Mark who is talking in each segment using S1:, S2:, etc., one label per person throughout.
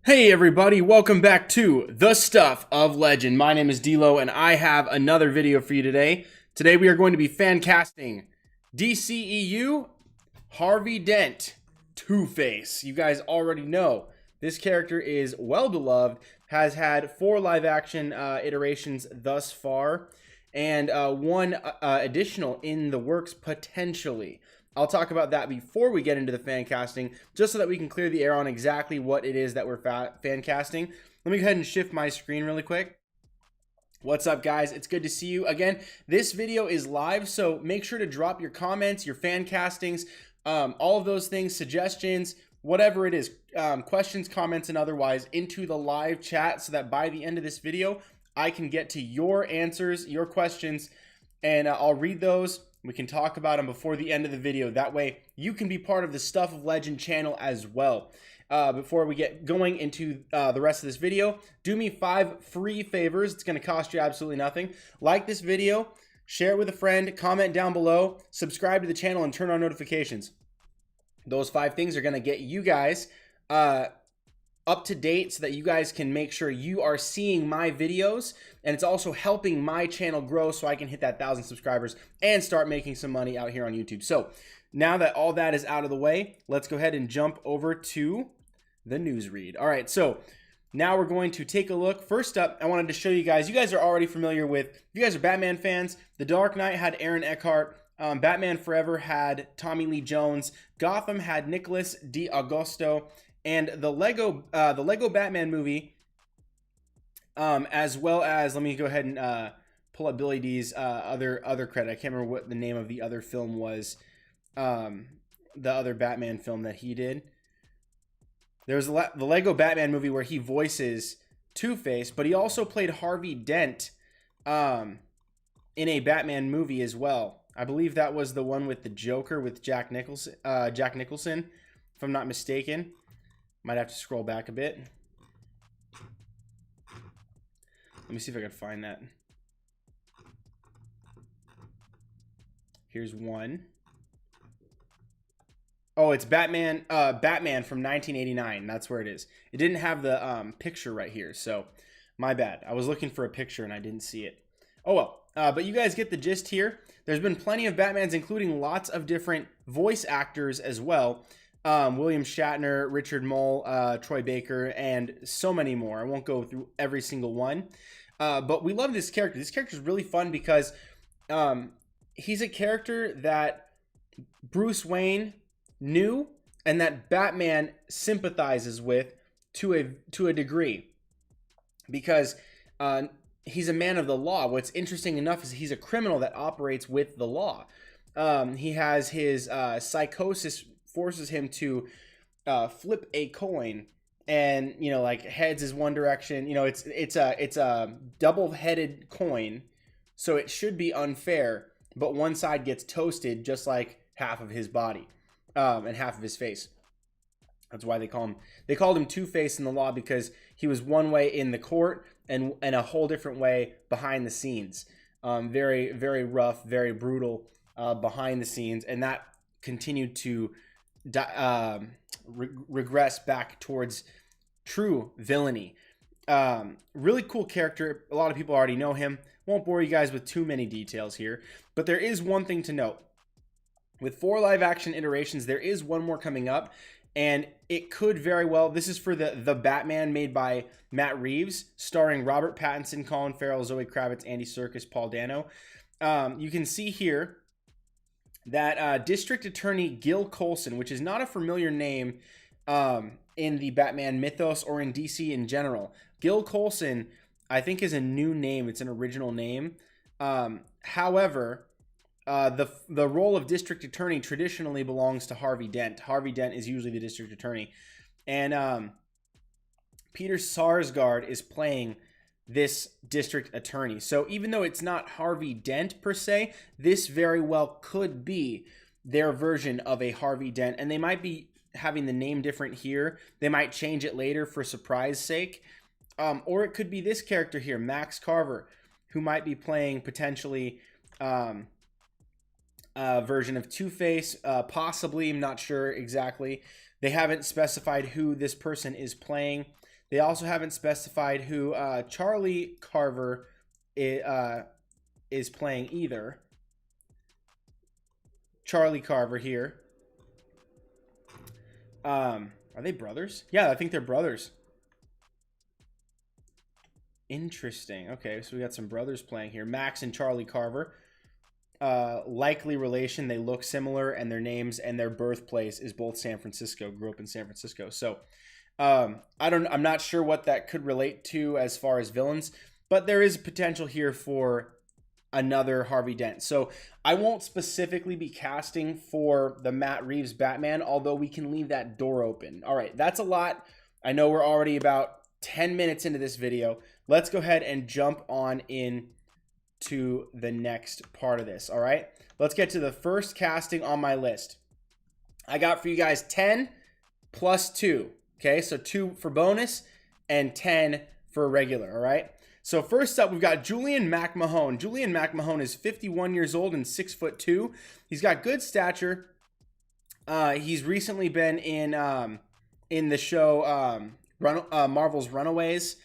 S1: Hey everybody, welcome back to The Stuff of Legend. My name is Dilo and I have another video for you today. Today we are going to be fan casting Dceu Harvey Dent, Two-Face. You guys already know this character is well beloved, has had 4 live action iterations thus far, and one additional in the works potentially. I'll talk about that before we get into the fan casting, just so that we can clear the air on exactly what it is that we're fan casting. Let me go ahead and shift my screen really quick. What's up, guys? It's good to see you again. This video is live, so make sure to drop your comments, your fan castings, all of those things, suggestions, whatever it is, questions, comments, and otherwise into the live chat so that by the end of this video, I can get to your answers, your questions, and I'll read those. We can talk about them before the end of the video. That way, you can be part of the Stuff of Legend channel as well. Before we get going into the rest of this video, do me 5 free favors. It's going to cost you absolutely nothing. Like this video, share it with a friend, comment down below, subscribe to the channel, and turn on notifications. Those 5 things are going to get you guys up to date so that you guys can make sure you are seeing my videos, and it's also helping my channel grow so I can hit that 1,000 subscribers and start making some money out here on YouTube. So now that all that is out of the way, let's go ahead and jump over to the news read. All right, so now we're going to take a look. First up, I wanted to show you guys are already familiar with, if you guys are Batman fans, The Dark Knight had Aaron Eckhart, Batman Forever had Tommy Lee Jones, Gotham had Nicholas D'Agosto, and the Lego Batman movie, as well as, let me go ahead and pull up Billy D's other credit. I can't remember what the name of the other film was, the other Batman film that he did. There was the Lego Batman movie where he voices Two-Face, but he also played Harvey Dent in a Batman movie as well. I believe that was the one with the Joker with Jack Nicholson, if I'm not mistaken. Might have to scroll back a bit. Let me see if I can find that. Here's one. Oh, it's Batman from 1989. That's where it is. It didn't have the picture right here, so my bad. I was looking for a picture and I didn't see it. Oh well, but you guys get the gist here. There's been plenty of Batmans, including lots of different voice actors as well. William Shatner, Richard Mole, Troy Baker, and so many more. I won't go through every single one. But we love this character. This character is really fun because he's a character that Bruce Wayne knew and that Batman sympathizes with to a degree. Because he's a man of the law. What's interesting enough is he's a criminal that operates with the law. He has his psychosis forces him to flip a coin, and like heads is one direction. It's a double-headed coin, so it should be unfair, but one side gets toasted just like half of his body and half of his face. That's why they called him Two-Face in the law, because he was one way in the court and a whole different way behind the scenes. Very, very rough, very brutal behind the scenes, and that continued to regress back towards true villainy. Really cool character. A lot of people already know him. Won't bore you guys with too many details here, but there is one thing to note. With 4 live action iterations, there is one more coming up, and it could very well, this is for the Batman made by Matt Reeves, starring Robert Pattinson, Colin Farrell, Zoe Kravitz, Andy Serkis, Paul Dano. You can see here that District Attorney Gil Colson, which is not a familiar name in the Batman mythos or in DC in general. Gil Colson, I think, is a new name. It's an original name. However, the role of District Attorney traditionally belongs to Harvey Dent. Harvey Dent is usually the District Attorney. And Peter Sarsgaard is playing this District Attorney. So even though it's not Harvey Dent per se, this very well could be their version of a Harvey Dent. And they might be having the name different here. They might change it later for surprise sake. Or it could be this character here, Max Carver, who might be playing potentially a version of Two-Face. Possibly, I'm not sure exactly. They haven't specified who this person is playing. They also haven't specified who Charlie Carver is playing either. Charlie Carver here. Are they brothers? Yeah, I think they're brothers. Interesting. Okay, so we got some brothers playing here. Max and Charlie Carver. Likely relation. They look similar, and their names and their birthplace is both San Francisco. Grew up in San Francisco. So I'm not sure what that could relate to as far as villains, but there is potential here for another Harvey Dent. So I won't specifically be casting for the Matt Reeves Batman, although we can leave that door open. All right, that's a lot. I know we're already about 10 minutes into this video. Let's go ahead and jump on in to the next part of this. All right, let's get to the first casting on my list. I got for you guys 10 plus 2. Okay, so 2 for bonus and 10 for regular. All right, so first up, we've got Julian McMahon. Julian McMahon is 51 years old and 6'2". He's got good stature. He's recently been in the show Marvel's Runaways.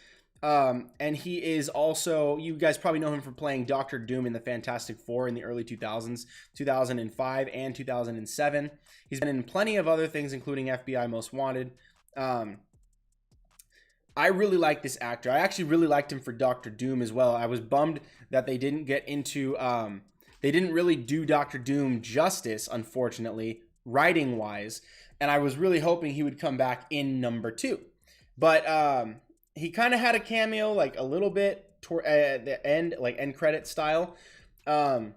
S1: And he is also, you guys probably know him from playing Dr. Doom in the Fantastic Four in the early 2000s, 2005 and 2007. He's been in plenty of other things, including FBI Most Wanted. I really like this actor. I actually really liked him for Dr. Doom as well. I was bummed that they didn't get into, they didn't really do Dr. Doom justice, unfortunately, writing-wise. And I was really hoping he would come back in number 2. But he kind of had a cameo, like a little bit toward at the end, like end credit style, where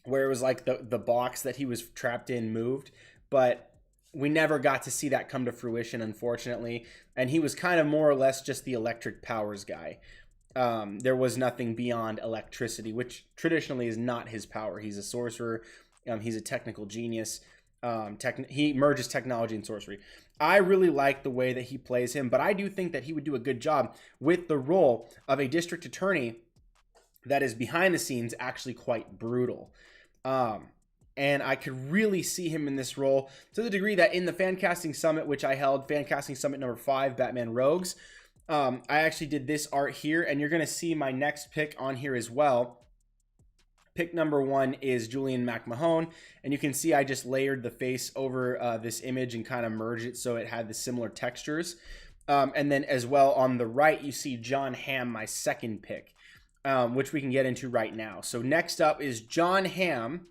S1: it was like the box that he was trapped in moved, but we never got to see that come to fruition, unfortunately. And he was kind of more or less just the electric powers guy. There was nothing beyond electricity, which traditionally is not his power. He's a sorcerer. He's a technical genius. He merges technology and sorcery. I really like the way that he plays him, but I do think that he would do a good job with the role of a district attorney that is behind the scenes actually quite brutal. And I could really see him in this role to the degree that in the Fancasting Summit, which I held, Fancasting Summit number 5, Batman Rogues, I actually did this art here, and you're going to see my next pick on here as well. Pick number 1 is Julian McMahon, and you can see I just layered the face over this image and kind of merged it so it had the similar textures. And then as well on the right, you see John Hamm, my second pick, which we can get into right now. So next up is John Hamm.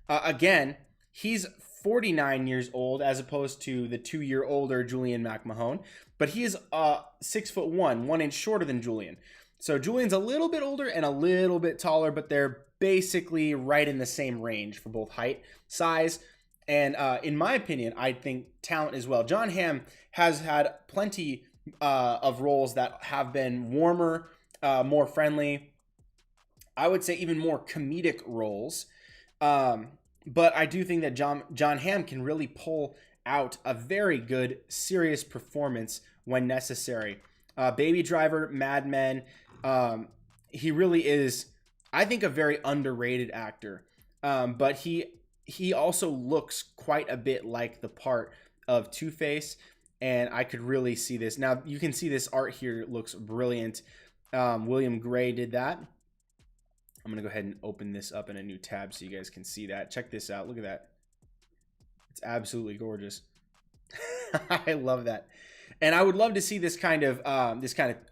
S1: Again, he's 49 years old as opposed to the 2-year older Julian McMahon, but he is 6'1", 1 inch shorter than Julian. So Julian's a little bit older and a little bit taller, but they're basically right in the same range for both height, size, and in my opinion, I think talent as well. John Hamm has had plenty of roles that have been warmer, more friendly, I would say even more comedic roles. But I do think that John Hamm can really pull out a very good, serious performance when necessary. Baby Driver, Mad Men, he really is, I think, a very underrated actor. But he also looks quite a bit like the part of Two-Face, and I could really see this. Now, you can see this art here looks brilliant. William Gray did that. I'm going to go ahead and open this up in a new tab so you guys can see that. Check this out. Look at that. It's absolutely gorgeous. I love that. And I would love to see this kind of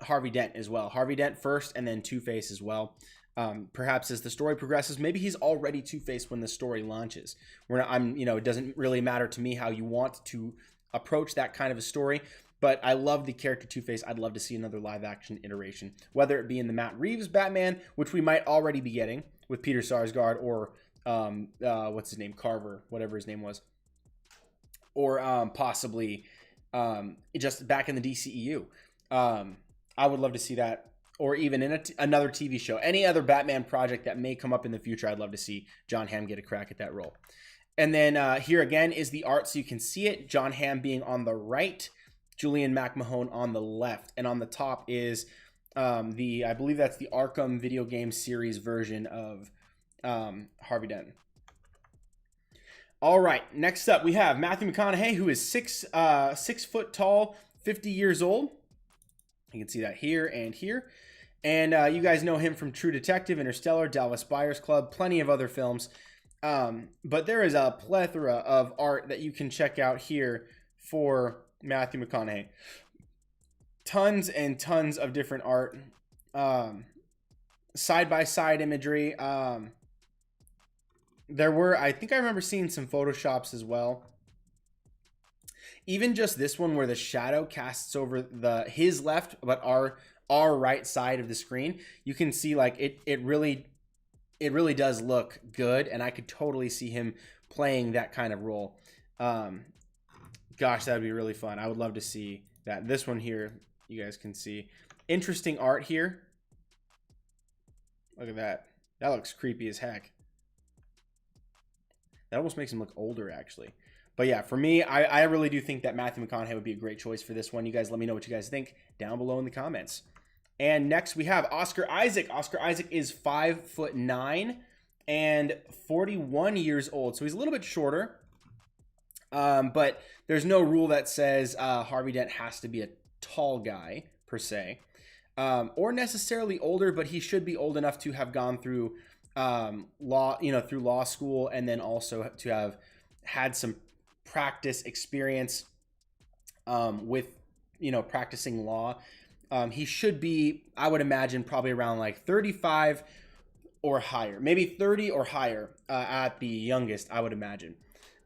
S1: Harvey Dent as well. Harvey Dent first and then Two-Face as well. Perhaps as the story progresses, maybe he's already Two-Face when the story launches. It doesn't really matter to me how you want to approach that kind of a story. But I love the character Two-Face. I'd love to see another live-action iteration, whether it be in the Matt Reeves Batman, which we might already be getting with Peter Sarsgaard, or what's his name, Carver, whatever his name was, or possibly just back in the DCEU. I would love to see that, or even in another TV show. Any other Batman project that may come up in the future, I'd love to see John Hamm get a crack at that role. And then here again is the art, so you can see it. John Hamm being on the right, Julian McMahon on the left, and on the top is I believe that's the Arkham video game series version of Harvey Dent. All right, next up we have Matthew McConaughey, who is 6 foot tall, 50 years old. You can see that here and here. And you guys know him from True Detective, Interstellar, Dallas Buyers Club, plenty of other films. But there is a plethora of art that you can check out here for Matthew McConaughey. Tons and tons of different art. Side-by-side imagery. There were, I think I remember seeing some Photoshops as well. Even just this one where the shadow casts over his left, but our right side of the screen, you can see like it really does look good, and I could totally see him playing that kind of role. Gosh, that would be really fun. I would love to see that. This one here, you guys can see. Interesting art here. Look at that. That looks creepy as heck. That almost makes him look older, actually. But yeah, for me, I really do think that Matthew McConaughey would be a great choice for this one. You guys let me know what you guys think down below in the comments. And next we have Oscar Isaac. Oscar Isaac is 5'9" and 41 years old. So he's a little bit shorter. But there's no rule that says Harvey Dent has to be a tall guy, per se. Or necessarily older, but he should be old enough to have gone through through law school, and then also to have had some practice experience with practicing law. He should be, I would imagine, probably around like 35 or higher, maybe 30 or higher at the youngest, I would imagine.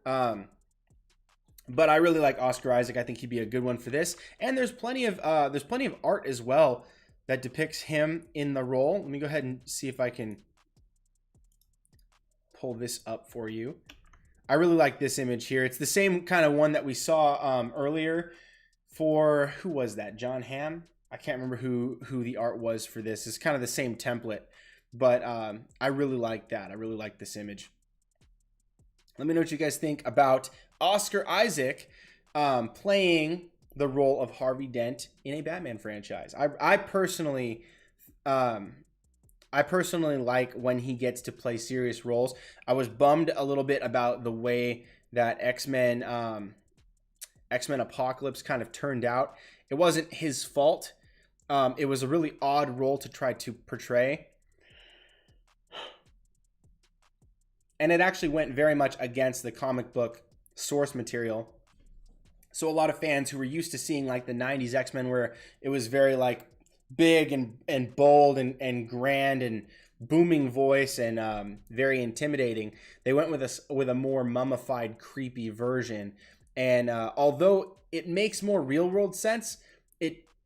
S1: But I really like Oscar Isaac. I think he'd be a good one for this. And there's plenty of art as well that depicts him in the role. Let me go ahead and see if I can pull this up for you. I really like this image here. It's the same kind of one that we saw earlier for, who was that? John Hamm? I can't remember who the art was for this. It's kind of the same template, but I really like that. I really like this image. Let me know what you guys think about Oscar Isaac playing the role of Harvey Dent in a Batman franchise. I personally like when he gets to play serious roles. I was bummed a little bit about the way that X-Men Apocalypse kind of turned out. It wasn't his fault. It was a really odd role to try to portray. And it actually went very much against the comic book source material. So a lot of fans who were used to seeing like the 90s X-Men, where it was very like big and bold and grand and booming voice and very intimidating, they went with a more mummified, creepy version. And although it makes more real world sense,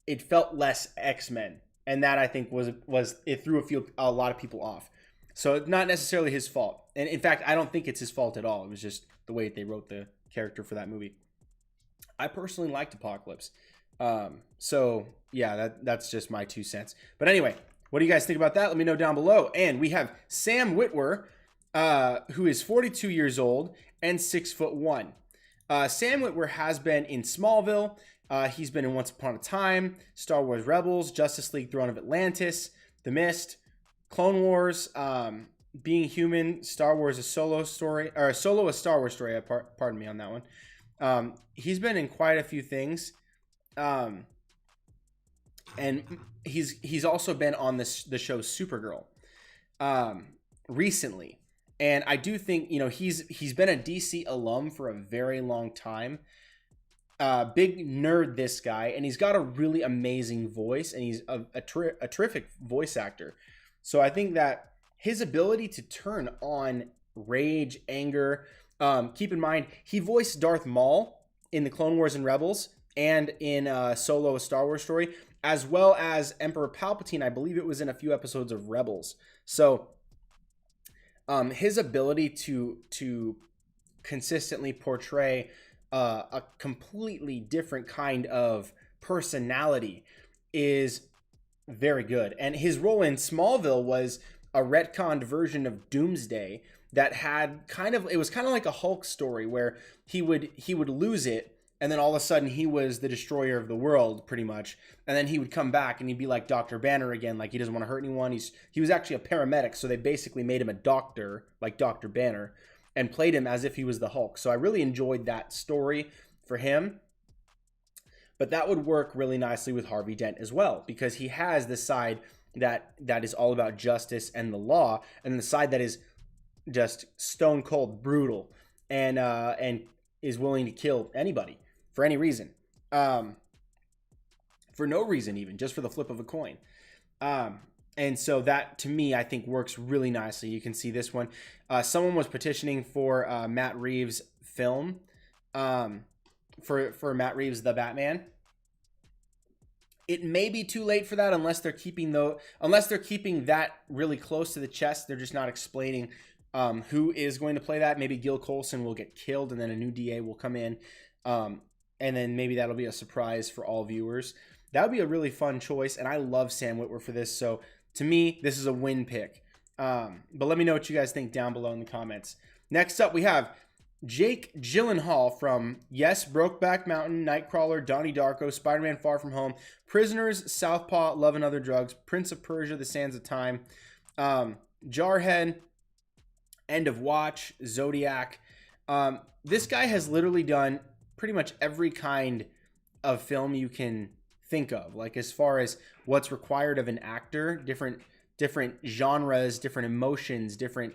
S1: it felt less X-Men, and that I think was it threw a lot of people off. So it's not necessarily his fault, and in fact, I don't think it's his fault at all. It was just the way they wrote the character for that movie. I personally liked Apocalypse, so yeah, that's just my 2 cents. But anyway, what do you guys think about that? Let me know down below. And we have Sam Witwer, who is 42 years old and 6'1". Sam Witwer has been in Smallville. He's been in Once Upon a Time, Star Wars Rebels, Justice League Throne of Atlantis, The Mist, Clone Wars, Being Human, Star Wars A Solo Story, or Solo A Star Wars Story, pardon me on that one. He's been in quite a few things. And he's also been on the show Supergirl recently. And I do think, he's been a DC alum for a very long time. Big nerd, this guy, and he's got a really amazing voice, and he's a terrific voice actor. So I think that his ability to turn on rage, anger, keep in mind, he voiced Darth Maul in the Clone Wars and Rebels, and in Solo: A Star Wars Story, as well as Emperor Palpatine. I believe it was in a few episodes of Rebels. So his ability to consistently portray a completely different kind of personality is very good. And his role in Smallville was a retconned version of Doomsday that had it was kind of like a Hulk story, where he would lose it, and then all of a sudden he was the destroyer of the world, pretty much. And then he would come back and he'd be like Dr. Banner again, like he doesn't want to hurt anyone. He was actually a paramedic, so they basically made him a doctor, like Dr. Banner, and played him as if he was the Hulk. So I really enjoyed that story for him. But that would work really nicely with Harvey Dent as well, because he has the side that is all about justice and the law, and the side that is just stone cold brutal and is willing to kill anybody for any reason, for no reason, even just for the flip of a coin. And so that, to me, I think works really nicely. You can see this one. Someone was petitioning for Matt Reeves' film, for Matt Reeves' The Batman. It may be too late for that unless they're keeping that really close to the chest. They're just not explaining who is going to play that. Maybe Gil Colson will get killed, and then a new DA will come in, and then maybe that'll be a surprise for all viewers. That would be a really fun choice, and I love Sam Witwer for this. So to me, this is a win pick. But let me know what you guys think down below in the comments. Next up, we have Jake Gyllenhaal from, yes, Brokeback Mountain, Nightcrawler, Donnie Darko, Spider-Man Far From Home, Prisoners, Southpaw, Love and Other Drugs, Prince of Persia, The Sands of Time, Jarhead, End of Watch, Zodiac. This guy has literally done pretty much every kind of film you can think of, like as far as what's required of an actor, different genres, different emotions, different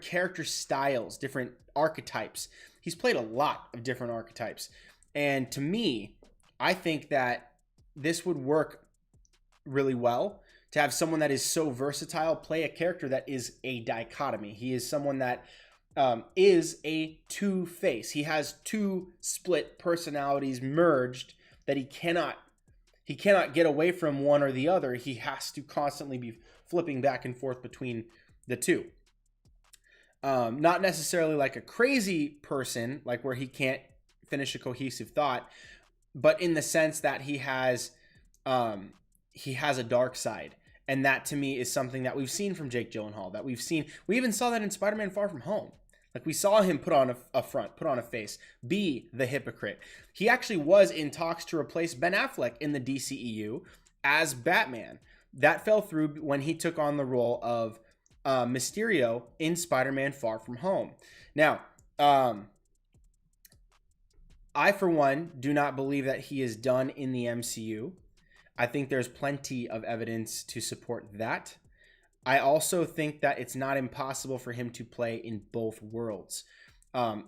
S1: character styles, different archetypes. He's played a lot of different archetypes. And to me, I think that this would work really well to have someone that is so versatile play a character that is a dichotomy. He is someone that is a two-face. He has two split personalities merged that he cannot get away from one or the other. He has to constantly be flipping back and forth between the two. Not necessarily like a crazy person, like where he can't finish a cohesive thought, but in the sense that he has a dark side. And that, to me, is something that we've seen from Jake Gyllenhaal, that we've seen. We even saw that in Spider-Man Far From Home. Like, we saw him put on a front, put on a face, be the hypocrite. He actually was in talks to replace Ben Affleck in the DCEU as Batman. That fell through when he took on the role of Mysterio in Spider-Man Far From Home. Now, I, for one, do not believe that he is done in the MCU. I think there's plenty of evidence to support that. I also think that it's not impossible for him to play in both worlds,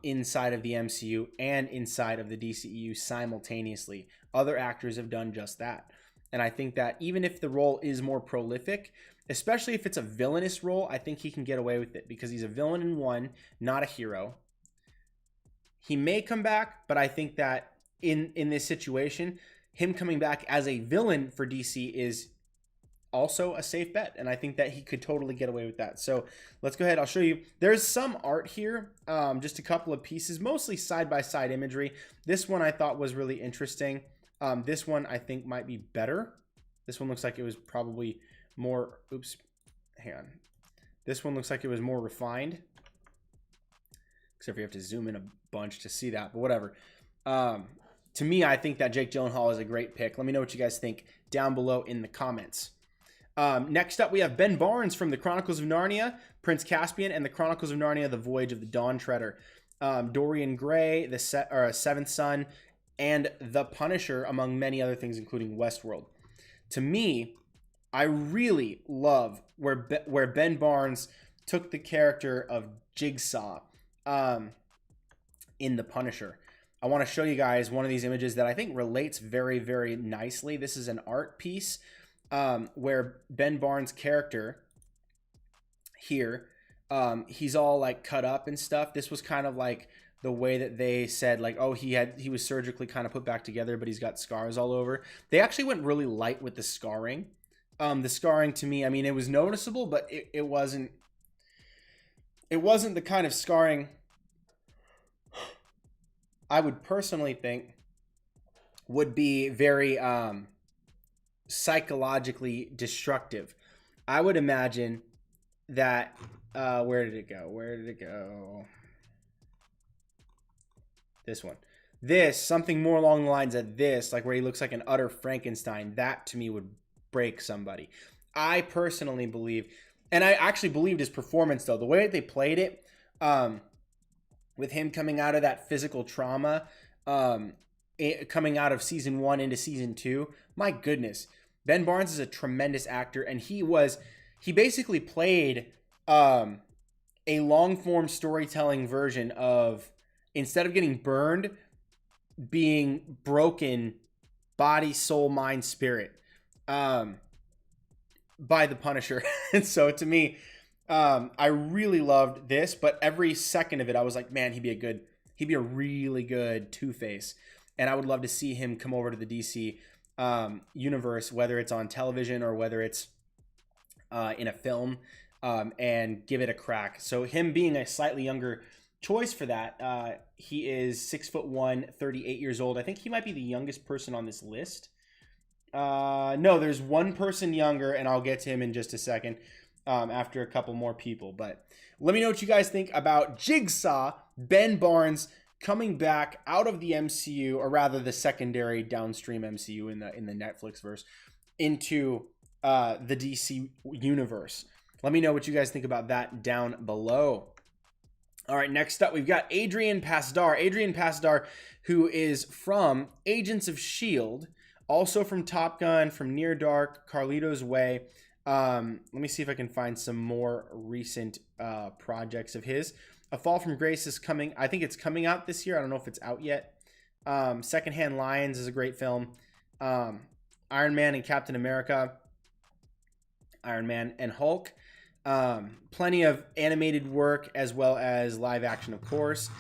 S1: inside of the MCU and inside of the DCEU simultaneously. Other actors have done just that. And I think that even if the role is more prolific, especially if it's a villainous role, I think he can get away with it because he's a villain in one, not a hero. He may come back, but I think that in this situation, him coming back as a villain for DC is also a safe bet, and I think that he could totally get away with that. So let's go ahead. I'll show you. There's some art here, just a couple of pieces, mostly side-by-side imagery. This one I thought was really interesting. This one I think might be better. This one looks like it was probably more, oops, hang on. This one looks like it was more refined, except for you have to zoom in a bunch to see that, but whatever. To me, I think that Jake Gyllenhaal is a great pick. Let me know what you guys think down below in the comments. Next up, we have Ben Barnes from The Chronicles of Narnia, Prince Caspian, and The Chronicles of Narnia, The Voyage of the Dawn Treader. Dorian Gray, The Seventh Son, and The Punisher, among many other things, including Westworld. To me, I really love where Ben Barnes took the character of Jigsaw in The Punisher. I want to show you guys one of these images that I think relates very, very nicely. This is an art piece where Ben Barnes' character here, he's all like cut up and stuff. This was kind of like the way that they said, like, oh, he was surgically kind of put back together, but he's got scars all over. They actually went really light with the scarring. The scarring, to me, I mean, it was noticeable, but it wasn't the kind of scarring I would personally think would be very psychologically destructive. I would imagine that where did it go? This one. Something more along the lines of this, like where he looks like an utter Frankenstein. That, to me, would break somebody. I personally believe, and I actually believed his performance, though. The way that they played it, with him coming out of that physical trauma, coming out of season 1 into season 2. My goodness, Ben Barnes is a tremendous actor, and he basically played a long form storytelling version of, instead of getting burned, being broken body, soul, mind, spirit by the Punisher. And so to me, I really loved this, but every second of it I was like, man, he'd be a really good Two-Face, and I would love to see him come over to the DC universe, whether it's on television or whether it's in a film, and give it a crack. So him being a slightly younger choice for that, he is 6'1", 38 years old. I think he might be the youngest person on this list. No, there's one person younger, and I'll get to him in just a second after a couple more people. But let me know what you guys think about Jigsaw, Ben Barnes, coming back out of the MCU, or rather the secondary downstream MCU in the Netflix verse, into the DC universe. Let me know what you guys think about that down below. All right, next up, we've got Adrian Pasdar. Adrian Pasdar, who is from Agents of S.H.I.E.L.D., also from Top Gun, from Near Dark, Carlito's Way. Let me see if I can find some more recent projects of his. A Fall from Grace is coming. I think it's coming out this year. I don't know if it's out yet. Secondhand Lions is a great film. Iron Man and Captain America. Iron Man and Hulk. Plenty of animated work as well as live action, of course.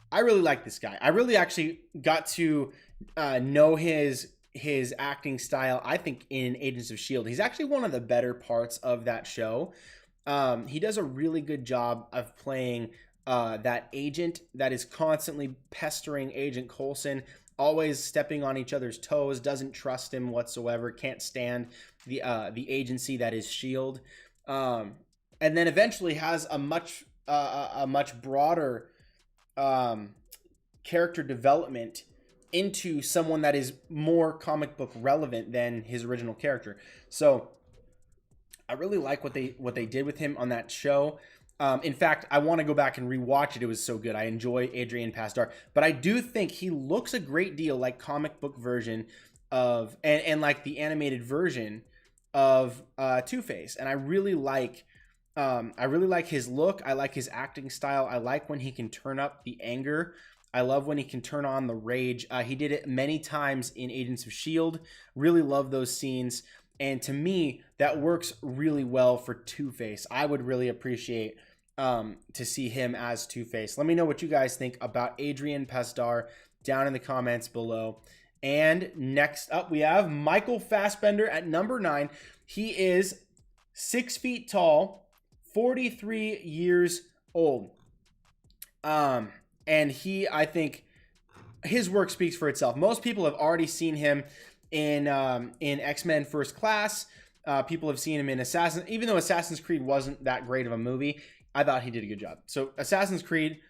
S1: I really like this guy. I really actually got to know his acting style, I think, in Agents of S.H.I.E.L.D. He's actually one of the better parts of that show. He does a really good job of playing that agent that is constantly pestering Agent Coulson, always stepping on each other's toes, doesn't trust him whatsoever, can't stand the agency that is S.H.I.E.L.D., and then eventually has a much broader character development into someone that is more comic book relevant than his original character. So I really like what they did with him on that show. In fact, I want to go back and rewatch it. It was so good. I enjoy Adrian Pasdar, but I do think he looks a great deal like comic book version of and like the animated version of Two-Face, and I really like his look. I like his acting style. I like when he can turn up the anger. I love when he can turn on the rage. He did it many times in Agents of S.H.I.E.L.D. Really love those scenes. And to me, that works really well for Two-Face. I would really appreciate to see him as Two-Face. Let me know what you guys think about Adrian Pasdar down in the comments below. And next up, we have Michael Fassbender at number 9. He is 6 feet tall, 43 years old. And I think his work speaks for itself. Most people have already seen him in X-Men First Class. People have seen him in even though Assassin's Creed wasn't that great of a movie, I thought he did a good job. So Assassin's Creed,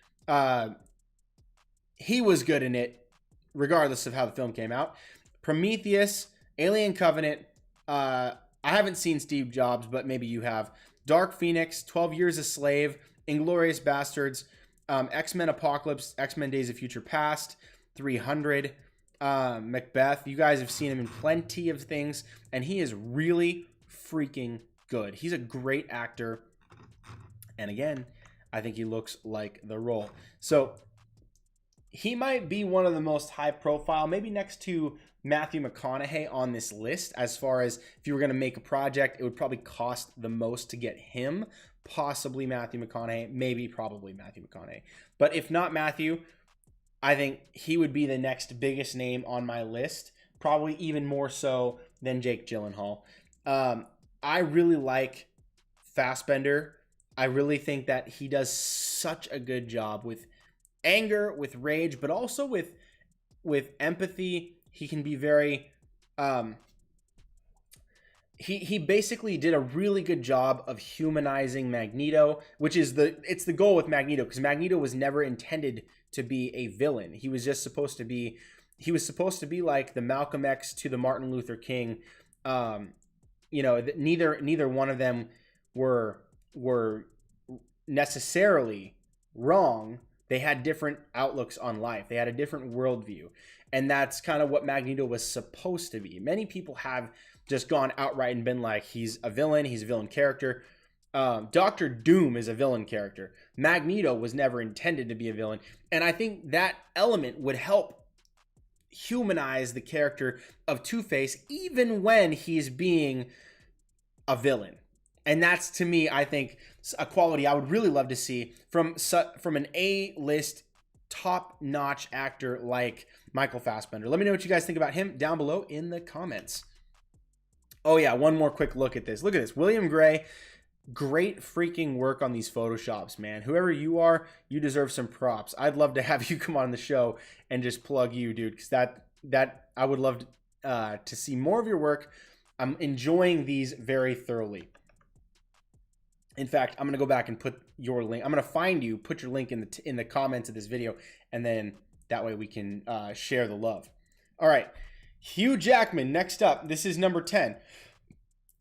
S1: he was good in it, regardless of how the film came out. Prometheus, Alien Covenant. I haven't seen Steve Jobs, but maybe you have. Dark Phoenix, 12 Years a Slave, Inglourious Bastards, X-Men Apocalypse, X-Men Days of Future Past, 300, Macbeth. You guys have seen him in plenty of things, and he is really freaking good. He's a great actor, and again, I think he looks like the role. So he might be one of the most high profile, maybe next to Matthew McConaughey on this list, as far as if you were going to make a project, it would probably cost the most to get him. Possibly Matthew McConaughey, maybe probably Matthew McConaughey. But if not Matthew, I think he would be the next biggest name on my list, probably even more so than Jake Gyllenhaal. I really like Fassbender. I really think that he does such a good job with anger, with rage, but also with empathy. He can be very he basically did a really good job of humanizing Magneto, which is it's the goal with Magneto, because Magneto was never intended to be a villain. He was just supposed to be like the Malcolm X to the Martin Luther King. Neither one of them were necessarily wrong, They had different outlooks on life. They had a different worldview. And that's kind of what Magneto was supposed to be. Many people have just gone outright and been like, he's a villain character. Doctor Doom is a villain character. Magneto was never intended to be a villain. And I think that element would help humanize the character of Two-Face even when he's being a villain. And that's, to me, I think, a quality I would really love to see from an A-list, top-notch actor like Michael Fassbender. Let me know what you guys think about him down below in the comments. Oh, yeah, one more quick look at this. Look at this. William Gray, great freaking work on these Photoshops, man. Whoever you are, you deserve some props. I'd love to have you come on the show and just plug you, dude, because that I would love to see more of your work. I'm enjoying these very thoroughly. In fact, I'm going to go back and put your link. I'm going to find you, put your link in the comments of this video, and then that way we can share the love. All right, Hugh Jackman next up. This is number 10.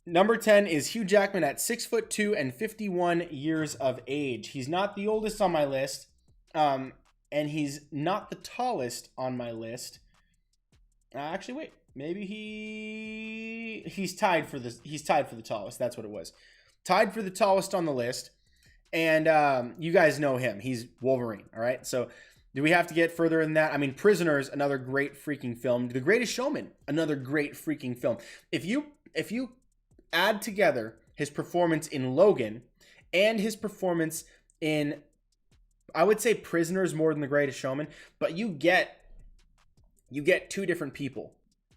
S1: Number 10 is Hugh Jackman at 6'2" and 51 years of age. He's not the oldest on my list, and he's not the tallest on my list. Actually, wait, maybe he's tied for the tallest. That's what it was. Tied for the tallest on the list. And you guys know him. He's Wolverine, all right? So do we have to get further than that? I mean, Prisoners, another great freaking film. The Greatest Showman, another great freaking film. If you add together his performance in Logan and his performance in, I would say, Prisoners more than The Greatest Showman, but you get two different people,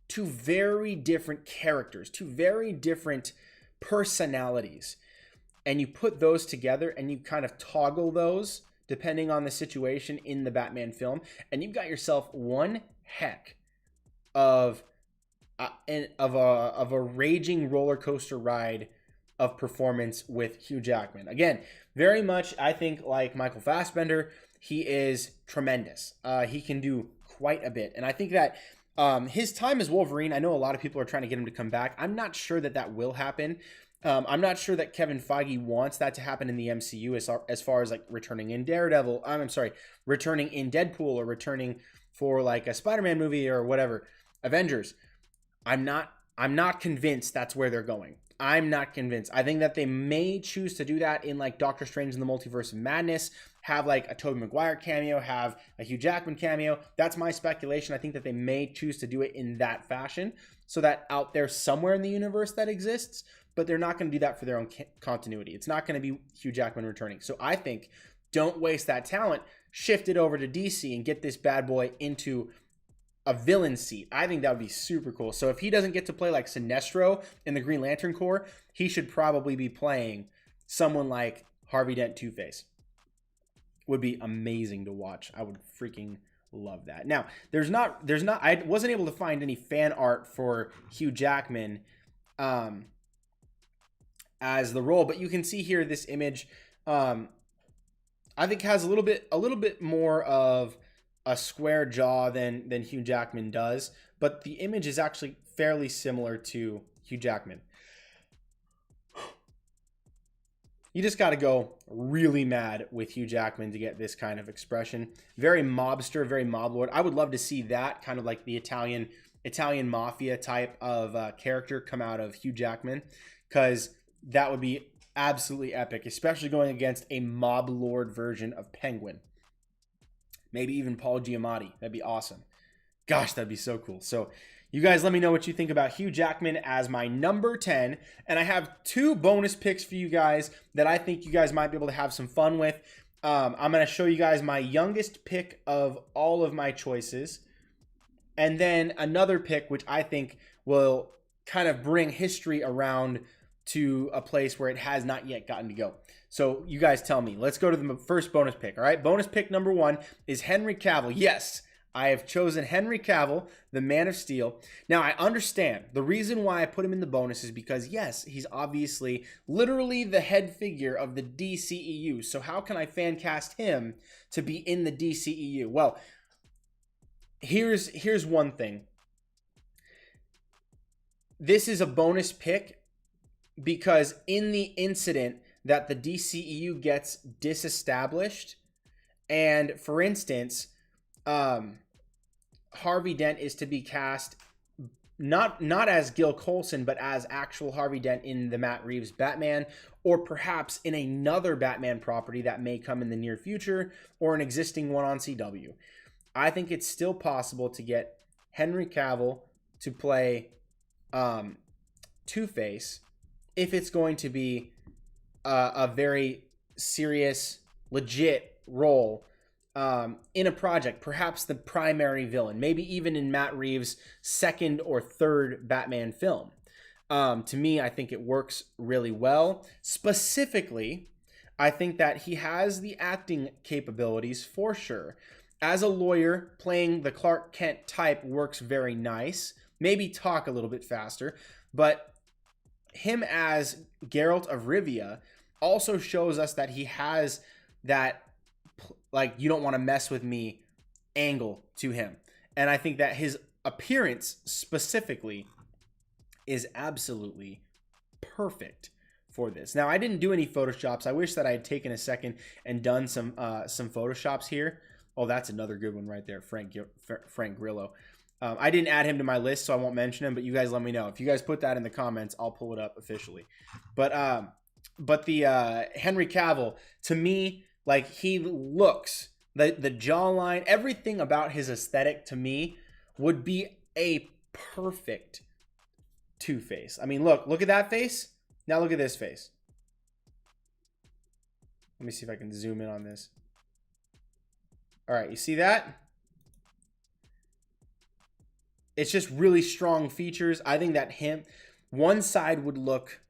S1: two very different characters, two very different personalities, and you put those together and you kind of toggle those depending on the situation in the Batman film, and you've got yourself one heck of a raging roller coaster ride of performance with Hugh Jackman. Again, very much, I think, like Michael Fassbender, he is tremendous. He can do quite a bit, and I think that his time as Wolverine, I know a lot of people are trying to get him to come back. I'm not sure that will happen. I'm not sure that Kevin Feige wants that to happen in the MCU as far as like returning in Daredevil. Returning in Deadpool or returning for like a Spider-Man movie or whatever, Avengers. I'm not convinced that's where they're going. I'm not convinced. I think that they may choose to do that in like Doctor Strange in the Multiverse of Madness, have like a Tobey Maguire cameo, have a Hugh Jackman cameo. That's my speculation. I think that they may choose to do it in that fashion so that out there somewhere in the universe that exists, but they're not going to do that for their own continuity. It's not going to be Hugh Jackman returning. So I think don't waste that talent. Shift it over to DC and get this bad boy into a villain seat. I think that would be super cool. So if he doesn't get to play like Sinestro in the Green Lantern Corps, he should probably be playing someone like Harvey Dent Two-Face. Would be amazing to watch. I would freaking love that. Now, I wasn't able to find any fan art for Hugh Jackman as the role, but you can see here this image I think has a little bit more of a square jaw than Hugh Jackman does, but the image is actually fairly similar to Hugh Jackman. You just got to go really mad with Hugh Jackman to get this kind of expression. Very mobster, very mob lord. I would love to see that kind of like the Italian mafia type of character come out of Hugh Jackman, because that would be absolutely epic, especially going against a mob lord version of Penguin. Maybe even Paul Giamatti. That'd be awesome. Gosh, that'd be so cool. So you guys let me know what you think about Hugh Jackman as my number 10. And I have two bonus picks for you guys that I think you guys might be able to have some fun with. I'm going to show you guys my youngest pick of all of my choices. And then another pick, which I think will kind of bring history around to a place where it has not yet gotten to go. So you guys tell me. Let's go to the first bonus pick, all right? Bonus pick number 1 is Henry Cavill. Yes, I have chosen Henry Cavill, the Man of Steel. Now, I understand. The reason why I put him in the bonus is because, yes, he's obviously literally the head figure of the DCEU. So how can I fan cast him to be in the DCEU? Well, here's one thing. This is a bonus pick because in the incident that the DCEU gets disestablished And for instance, Harvey Dent is to be cast not as Gil Colson, but as actual Harvey Dent in the Matt Reeves Batman, or perhaps in another Batman property that may come in the near future, or an existing one on CW. I think it's still possible to get Henry Cavill to play Two-Face if it's going to be a very serious, legit role in a project, perhaps the primary villain, maybe even in Matt Reeves' second or third Batman film. To me, I think it works really well. Specifically, I think that he has the acting capabilities for sure. As a lawyer, playing the Clark Kent type works very nice. Maybe talk a little bit faster, but him as Geralt of Rivia also shows us that he has that, like, you don't want to mess with me angle to him. And I think that his appearance specifically is absolutely perfect for this. Now, I didn't do any Photoshops. I wish that I had taken a second and done some Photoshops here. Oh, that's another good one right there, Frank Grillo. I didn't add him to my list, so I won't mention him, but you guys let me know. If you guys put that in the comments, I'll pull it up officially. But the Henry Cavill, to me, like, he looks, the jawline, everything about his aesthetic to me would be a perfect Two-Face. I mean, look at that face. Now look at this face. Let me see if I can zoom in on this. All right, you see that? It's just really strong features. I think that one side would look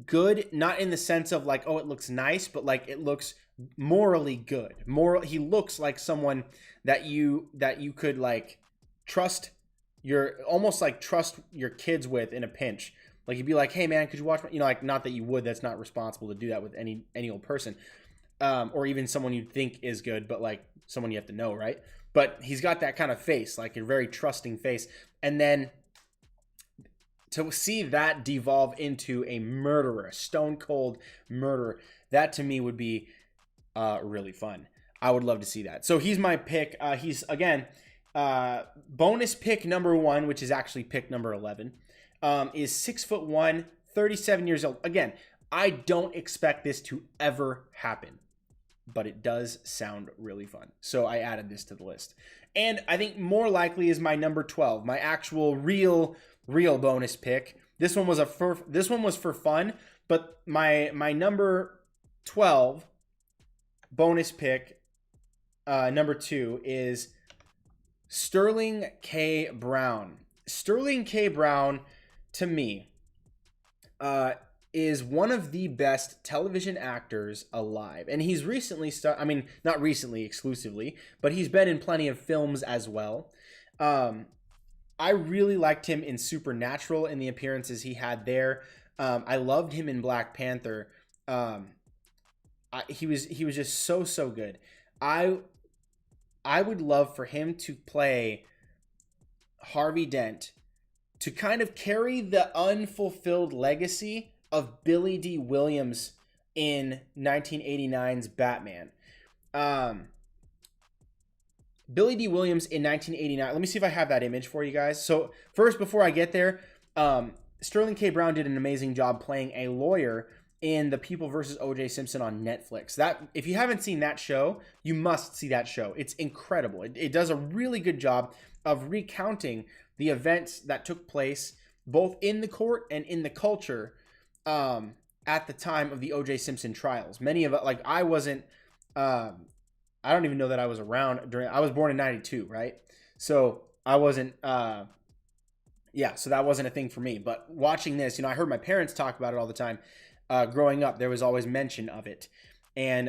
S1: good, not in the sense of like, oh, it looks nice, but like it looks morally good. He looks like someone that you could like trust trust your kids with in a pinch. Like, you'd be like, hey man, could you watch my, like, not that you would, that's not responsible to do that with any old person. Or even someone you'd think is good, but like someone you have to know, right? But he's got that kind of face, like a very trusting face. And then to see that devolve into a murderer, stone cold murderer, that to me would be really fun. I would love to see that. So he's my pick. He's, again, bonus pick number 1, which is actually pick number 11, is 6'1", 37 years old. Again, I don't expect this to ever happen, but it does sound really fun. So I added this to the list. And I think more likely is my number 12, my actual real bonus pick. This one was for fun, but my number 12 bonus pick, number 2, is Sterling K. Brown. Sterling K. Brown, to me, is one of the best television actors alive. And he's recently I mean, not recently exclusively, but he's been in plenty of films as well. I really liked him in Supernatural in the appearances he had there. I loved him in Black Panther. He was just so good. I would love for him to play Harvey Dent, to kind of carry the unfulfilled legacy of Billy D. Williams in 1989's Batman. Billy D. Williams in 1989. Let me see if I have that image for you guys. So first, before I get there, Sterling K. Brown did an amazing job playing a lawyer in The People vs. O.J. Simpson on Netflix. That, if you haven't seen that show, you must see that show. It's incredible. It does a really good job of recounting the events that took place both in the court and in the culture at the time of the O.J. Simpson trials. Many of it, like, I wasn't, I don't even know that I was around during, I was born in 92, right? So I wasn't, yeah, so that wasn't a thing for me. But watching this, I heard my parents talk about it all the time. Growing up, there was always mention of it. And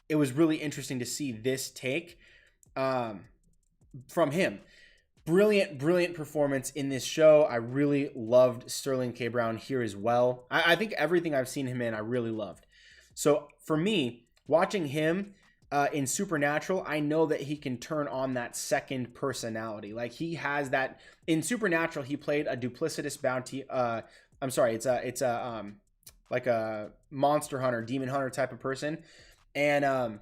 S1: it was really interesting to see this take from him. Brilliant performance in this show. I really loved Sterling K. Brown here as well. I think everything I've seen him in, I really loved. So for me, watching him in Supernatural, I know that he can turn on that second personality. Like, he has that in Supernatural. He played a duplicitous bounty. I'm sorry, it's a like a monster hunter, demon hunter type of person. and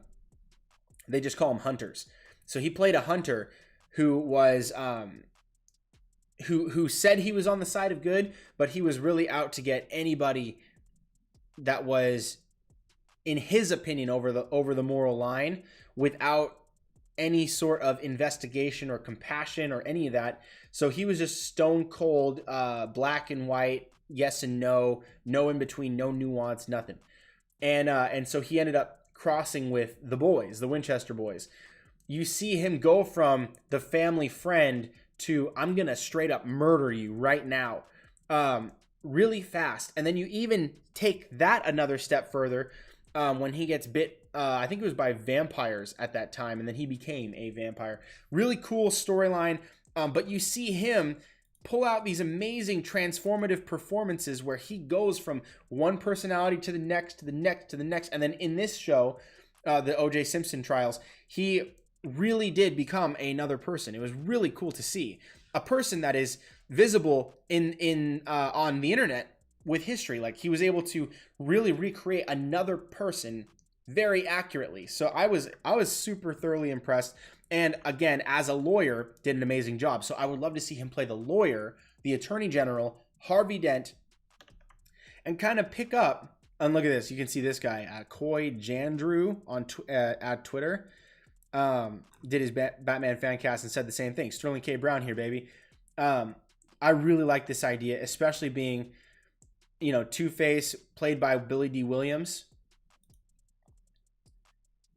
S1: they just call them hunters. So he played a hunter who was who said he was on the side of good, but he was really out to get anybody that was, in his opinion, over the moral line, without any sort of investigation or compassion or any of that. So he was just stone cold, black and white, yes and no, no in between, no nuance, nothing. And so he ended up crossing with the boys, the Winchester boys. You see him go from the family friend to I'm gonna straight up murder you right now, really fast. And then you even take that another step further when he gets bit. I think it was by vampires at that time, and then he became a vampire. Really cool storyline. But you see him pull out these amazing transformative performances where he goes from one personality to the next, to the next, to the next. And then in this show, the O.J. Simpson trials, he really did become another person. It was really cool to see a person that is visible in on the internet with history. Like, he was able to really recreate another person very accurately. So I was super thoroughly impressed. And again, as a lawyer, did an amazing job. So I would love to see him play the lawyer, the Attorney General, Harvey Dent, and kind of pick up. And look at this. You can see this guy, Coy Jandrew on at Twitter, did his Batman fan cast and said the same thing. Sterling K. Brown here, baby. I really like this idea, especially being, you know, Two-Face played by Billy D. Williams.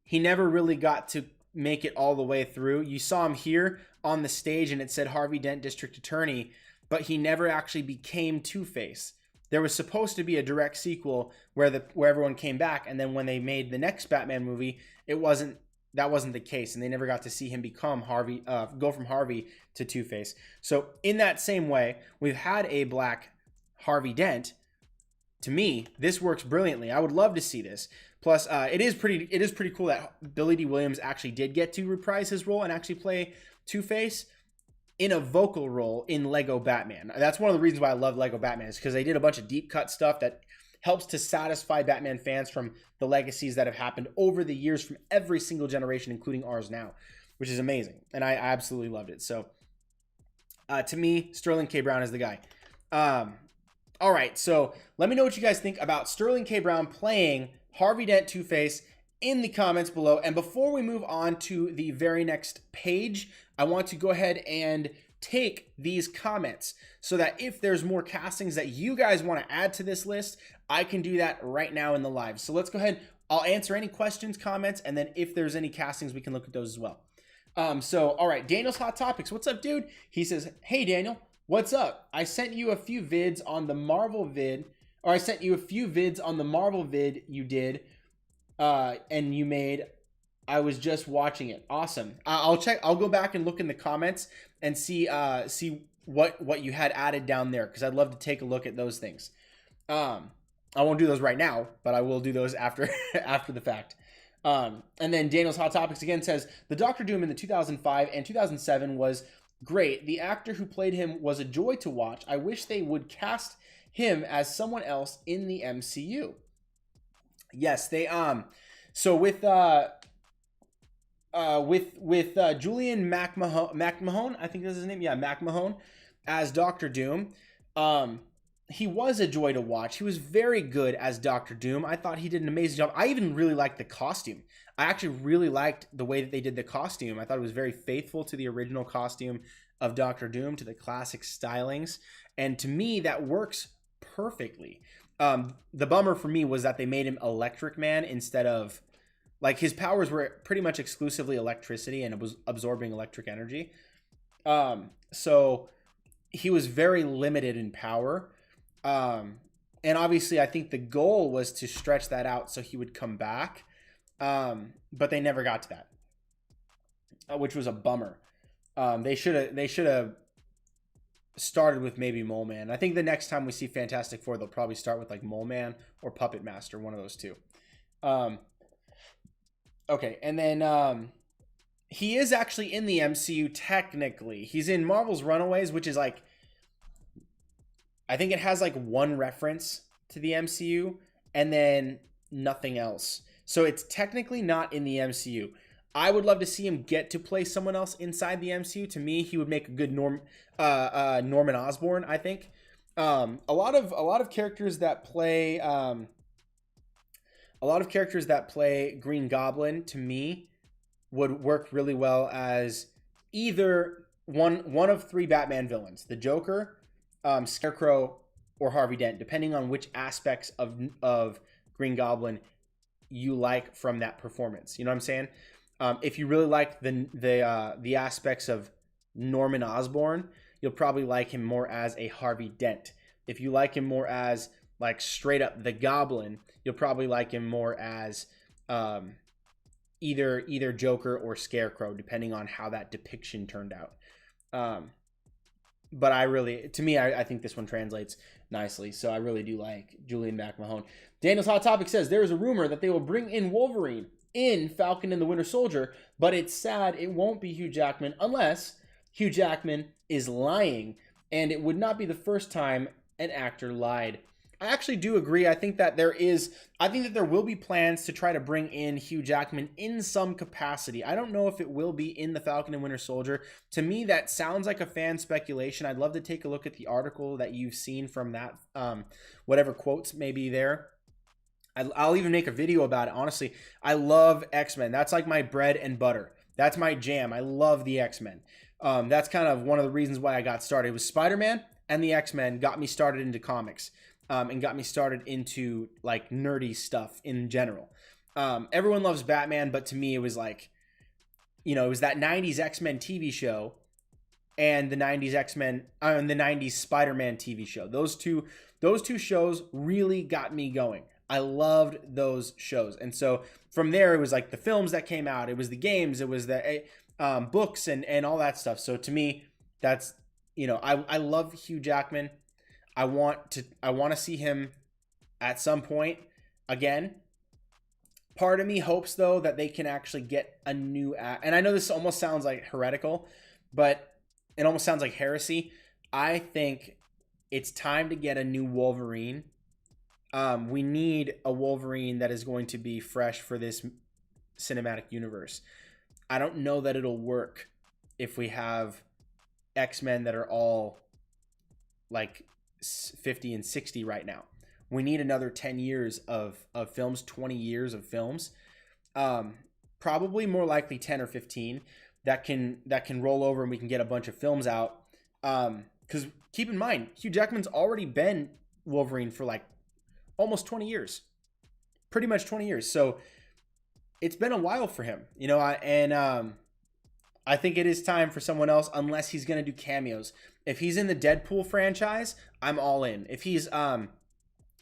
S1: He never really got to make it all the way through. You saw him here on the stage and it said Harvey Dent District Attorney, but he never actually became Two-Face. There was supposed to be a direct sequel where everyone came back, and then when they made the next Batman movie, that wasn't the case, and they never got to see him become Harvey, go from Harvey to Two-Face. So in that same way, we've had a black Harvey Dent. To me, this works brilliantly. I would love to see this. Plus, it is pretty cool that Billy D. Williams actually did get to reprise his role and actually play Two-Face in a vocal role in Lego Batman. That's one of the reasons why I love Lego Batman, is because they did a bunch of deep cut stuff that helps to satisfy Batman fans from the legacies that have happened over the years from every single generation, including ours now, which is amazing. And I absolutely loved it. So to me, Sterling K. Brown is the guy. All right, so let me know what you guys think about Sterling K. Brown playing Harvey Dent Two-Face in the comments below. And before we move on to the very next page, I want to go ahead and take these comments so that if there's more castings that you guys want to add to this list, I can do that right now in the live. So let's go ahead. I'll answer any questions, comments, and then if there's any castings, we can look at those as well. All right, Daniel's Hot Topics. What's up, dude? He says, hey, Daniel, what's up? I sent you a few vids on the Marvel vid, or I sent you a few vids on the Marvel vid you did, and you made. I was just watching it. Awesome. I'll check. I'll go back and look in the comments and see what you had added down there, because I'd love to take a look at those things. I won't do those right now, but I will do those after after the fact. And then Daniel's Hot Topics again says, the Doctor Doom in the 2005 and 2007 was great. The actor who played him was a joy to watch. I wish they would cast him as someone else in the MCU. Yes, they so with Julian McMahon, I think that's his name. Yeah, McMahon as Doctor Doom. He was a joy to watch. He was very good as Doctor Doom. I thought he did an amazing job. I even really liked the costume. I actually really liked the way that they did the costume. I thought it was very faithful to the original costume of Doctor Doom, to the classic stylings. And to me, that works perfectly. The bummer for me was that they made him Electric Man instead of, like, his powers were pretty much exclusively electricity, and it was absorbing electric energy. So he was very limited in power. And obviously I think the goal was to stretch that out so he would come back. But they never got to that, which was a bummer. They should have started with maybe Mole Man. I think the next time we see Fantastic Four, they'll probably start with like Mole Man or Puppet Master, one of those two. Okay. And then, he is actually in the MCU technically. He's in Marvel's Runaways, which is like, I think it has like one reference to the MCU and then nothing else. So it's technically not in the MCU. I would love to see him get to play someone else inside the MCU. To me, he would make a good Norman Osborn, I think. A lot of characters that play Green Goblin, to me, would work really well as either one of three Batman villains: the Joker, Scarecrow, or Harvey Dent, depending on which aspects of Green Goblin you like from that performance. You know what I'm saying? If you really like the aspects of Norman Osborn, you'll probably like him more as a Harvey Dent. If you like him more as like straight up the Goblin, you'll probably like him more as either Joker or Scarecrow, depending on how that depiction turned out. But I think this one translates nicely. So I really do like Julian McMahon. Daniel's Hot Topic says there is a rumor that they will bring in Wolverine in Falcon and the Winter Soldier, but it's sad it won't be Hugh Jackman unless Hugh Jackman is lying, and it would not be the first time an actor lied. I actually do agree. I think that there will be plans to try to bring in Hugh Jackman in some capacity. I don't know if it will be in the Falcon and Winter Soldier. To me, that sounds like a fan speculation. I'd love to take a look at the article that you've seen from that, whatever quotes may be there. I'll even make a video about it. Honestly, I love X-Men. That's like my bread and butter. That's my jam. I love the X-Men. That's kind of one of the reasons why I got started. It was Spider-Man and the X-Men got me started into comics. And got me started into like nerdy stuff in general. Everyone loves Batman, but to me it was like, it was that 90s X-Men TV show and the 90s X-Men and the 90s Spider-Man TV show. Those two shows really got me going. I loved those shows. And so from there, it was like the films that came out, it was the games, it was the books and all that stuff. So to me, that's, I love Hugh Jackman. I want to see him at some point again. Part of me hopes, though, that they can actually get a new and I know this almost sounds like heretical, but it almost sounds like heresy. I think it's time to get a new Wolverine. We need a Wolverine that is going to be fresh for this cinematic universe. I don't know that it'll work if we have X-Men that are all like 50 and 60 right now. We need another 10 years of films, 20 years of films. Probably more likely 10 or 15 that can roll over and we can get a bunch of films out. Because keep in mind, Hugh Jackman's already been Wolverine for like almost 20 years. Pretty much 20 years. So it's been a while for him, I think it is time for someone else, unless he's going to do cameos. If he's in the Deadpool franchise, I'm all in. If he's going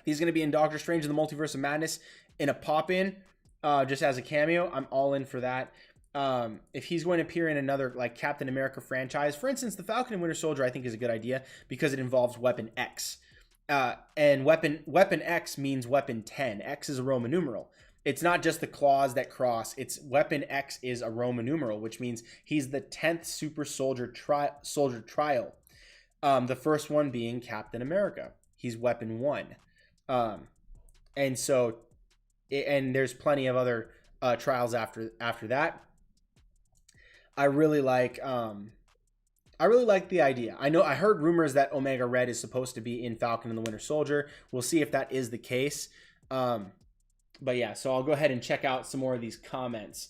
S1: to be in Doctor Strange in the Multiverse of Madness in a pop-in, just as a cameo, I'm all in for that. If he's going to appear in another like Captain America franchise, for instance, the Falcon and Winter Soldier, I think is a good idea because it involves Weapon X. And Weapon X means Weapon 10. X is a Roman numeral. It's not just the claws that cross. It's Weapon X is a Roman numeral, which means he's the 10th super soldier trial. The first one being Captain America. He's Weapon 1. And there's plenty of other trials after that. I really like the idea. I heard rumors that Omega Red is supposed to be in Falcon and the Winter Soldier. We'll see if that is the case. But yeah, so I'll go ahead and check out some more of these comments.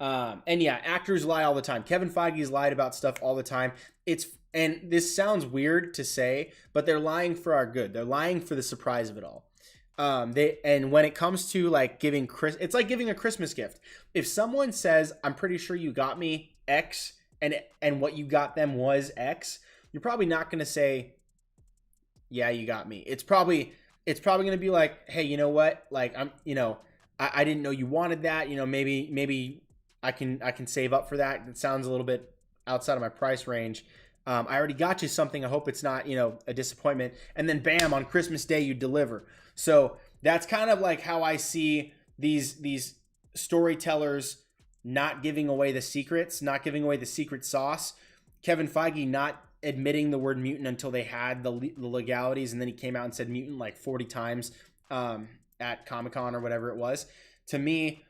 S1: And yeah, actors lie all the time. Kevin Feige's lied about stuff all the time. And this sounds weird to say, but they're lying for our good. They're lying for the surprise of it all. And when it comes to like it's like giving a Christmas gift. If someone says, "I'm pretty sure you got me X," and what you got them was X, you're probably not going to say, "Yeah, you got me." It's probably going to be like, "Hey, you know what? Like I didn't know you wanted that. Maybe I can save up for that. It sounds a little bit outside of my price range. I already got you something. I hope it's not, a disappointment." And then bam, on Christmas Day you deliver. So that's kind of like how I see these storytellers not giving away the secrets, not giving away the secret sauce. Kevin Feige not admitting the word mutant until they had the legalities, and then he came out and said mutant like 40 times at Comic-Con or whatever it was. to me,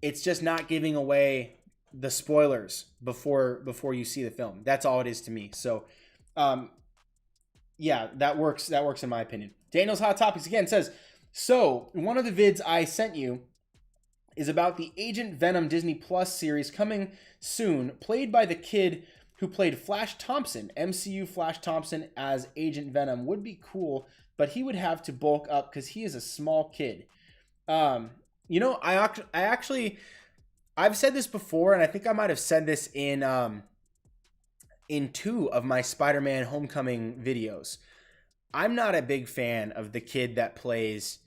S1: it's just not giving away the spoilers before you see the film. That's all it is to me. So, yeah, that works. That works in my opinion. Daniel's Hot Topics again says, so one of the vids I sent you is about the Agent Venom Disney Plus series coming soon, played by the kid who played Flash Thompson. MCU Flash Thompson as Agent Venom would be cool, but he would have to bulk up because he is a small kid. You know, I've said this before, and I think I might have said this in 2 of my Spider-Man Homecoming videos. I'm not a big fan of the kid that plays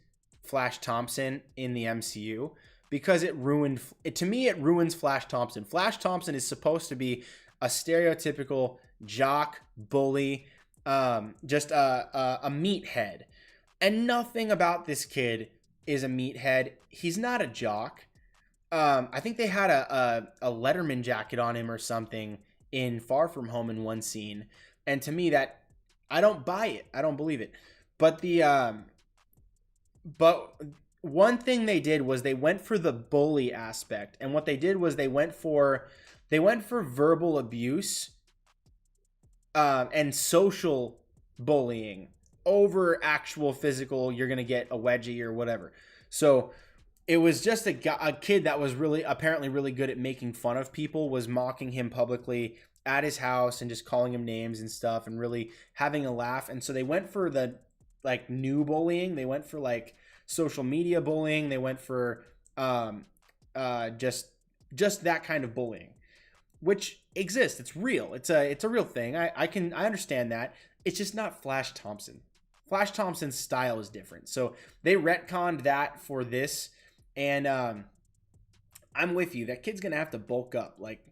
S1: Flash Thompson in the MCU because it ruins Flash Thompson. Flash Thompson is supposed to be a stereotypical jock, bully, just a meathead. And nothing about this kid is a meathead. He's not a jock. I think they had a Letterman jacket on him or something in Far From Home in one scene. And to me, that I don't buy it. I don't believe it. But but one thing they did was they went for the bully aspect. And what they did was they went for verbal abuse and social bullying over actual physical, you're going to get a wedgie or whatever. So it was just a kid that was apparently really good at making fun of people, was mocking him publicly at his house and just calling him names and stuff and really having a laugh. And so they went for the like new bullying. They went for like social media bullying. They went for just that kind of bullying, which exists. It's real. It's a real thing. I understand that. It's just not Flash Thompson. Flash Thompson's style is different. So they retconned that for this. And I'm with you. That kid's going to have to bulk up like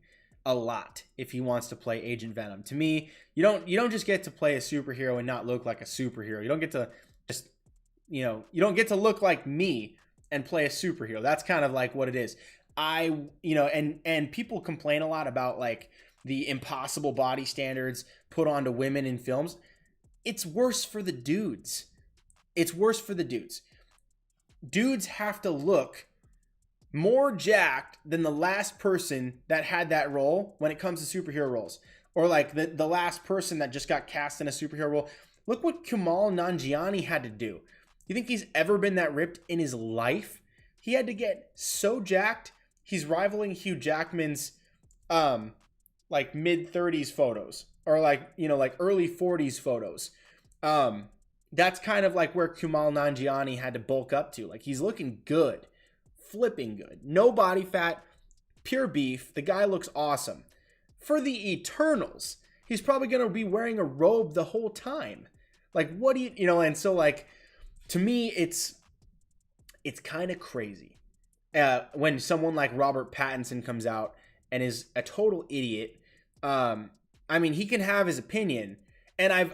S1: a lot if he wants to play Agent Venom. To me, you don't just get to play a superhero and not look like a superhero. You don't get to just, you don't get to look like me and play a superhero. That's kind of like what it is. And people complain a lot about like the impossible body standards put onto women in films. It's worse for the dudes. It's worse for the dudes. Dudes have to look more jacked than the last person that had that role when it comes to superhero roles. Or like the last person that just got cast in a superhero role. Look what Kumail Nanjiani had to do. You think he's ever been that ripped in his life? He had to get so jacked. He's rivaling Hugh Jackman's like mid-30s photos or like early 40s photos. That's kind of like where Kumail Nanjiani had to bulk up to. Like he's looking good, flipping good. No body fat, pure beef. The guy looks awesome. For the Eternals, he's probably going to be wearing a robe the whole time. Like what do you and so like to me it's kind of crazy. When someone like Robert Pattinson comes out and is a total idiot. I mean, he can have his opinion. And I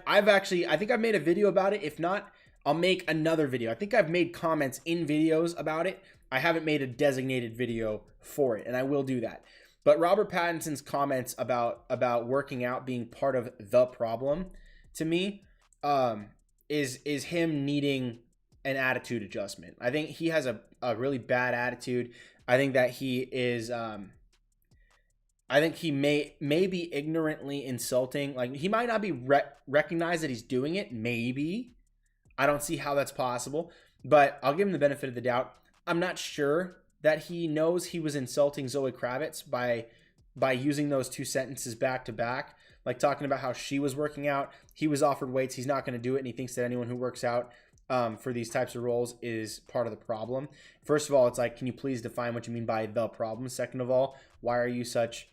S1: think I've made a video about it. If not, I'll make another video. I think I've made comments in videos about it. I haven't made a designated video for it, and I will do that. But Robert Pattinson's comments about working out being part of the problem, to me, is him needing an attitude adjustment. I think he has a really bad attitude. I think that he is I think he may be ignorantly insulting. Like he might not be recognize that he's doing it. Maybe. I don't see how that's possible, but I'll give him the benefit of the doubt. I'm not sure that he knows he was insulting Zoe Kravitz by using those two sentences back to back, like talking about how she was working out. He was offered weights. He's not going to do it. And he thinks that anyone who works out for these types of roles is part of the problem. First of all, it's like, can you please define what you mean by the problem? Second of all, why are you such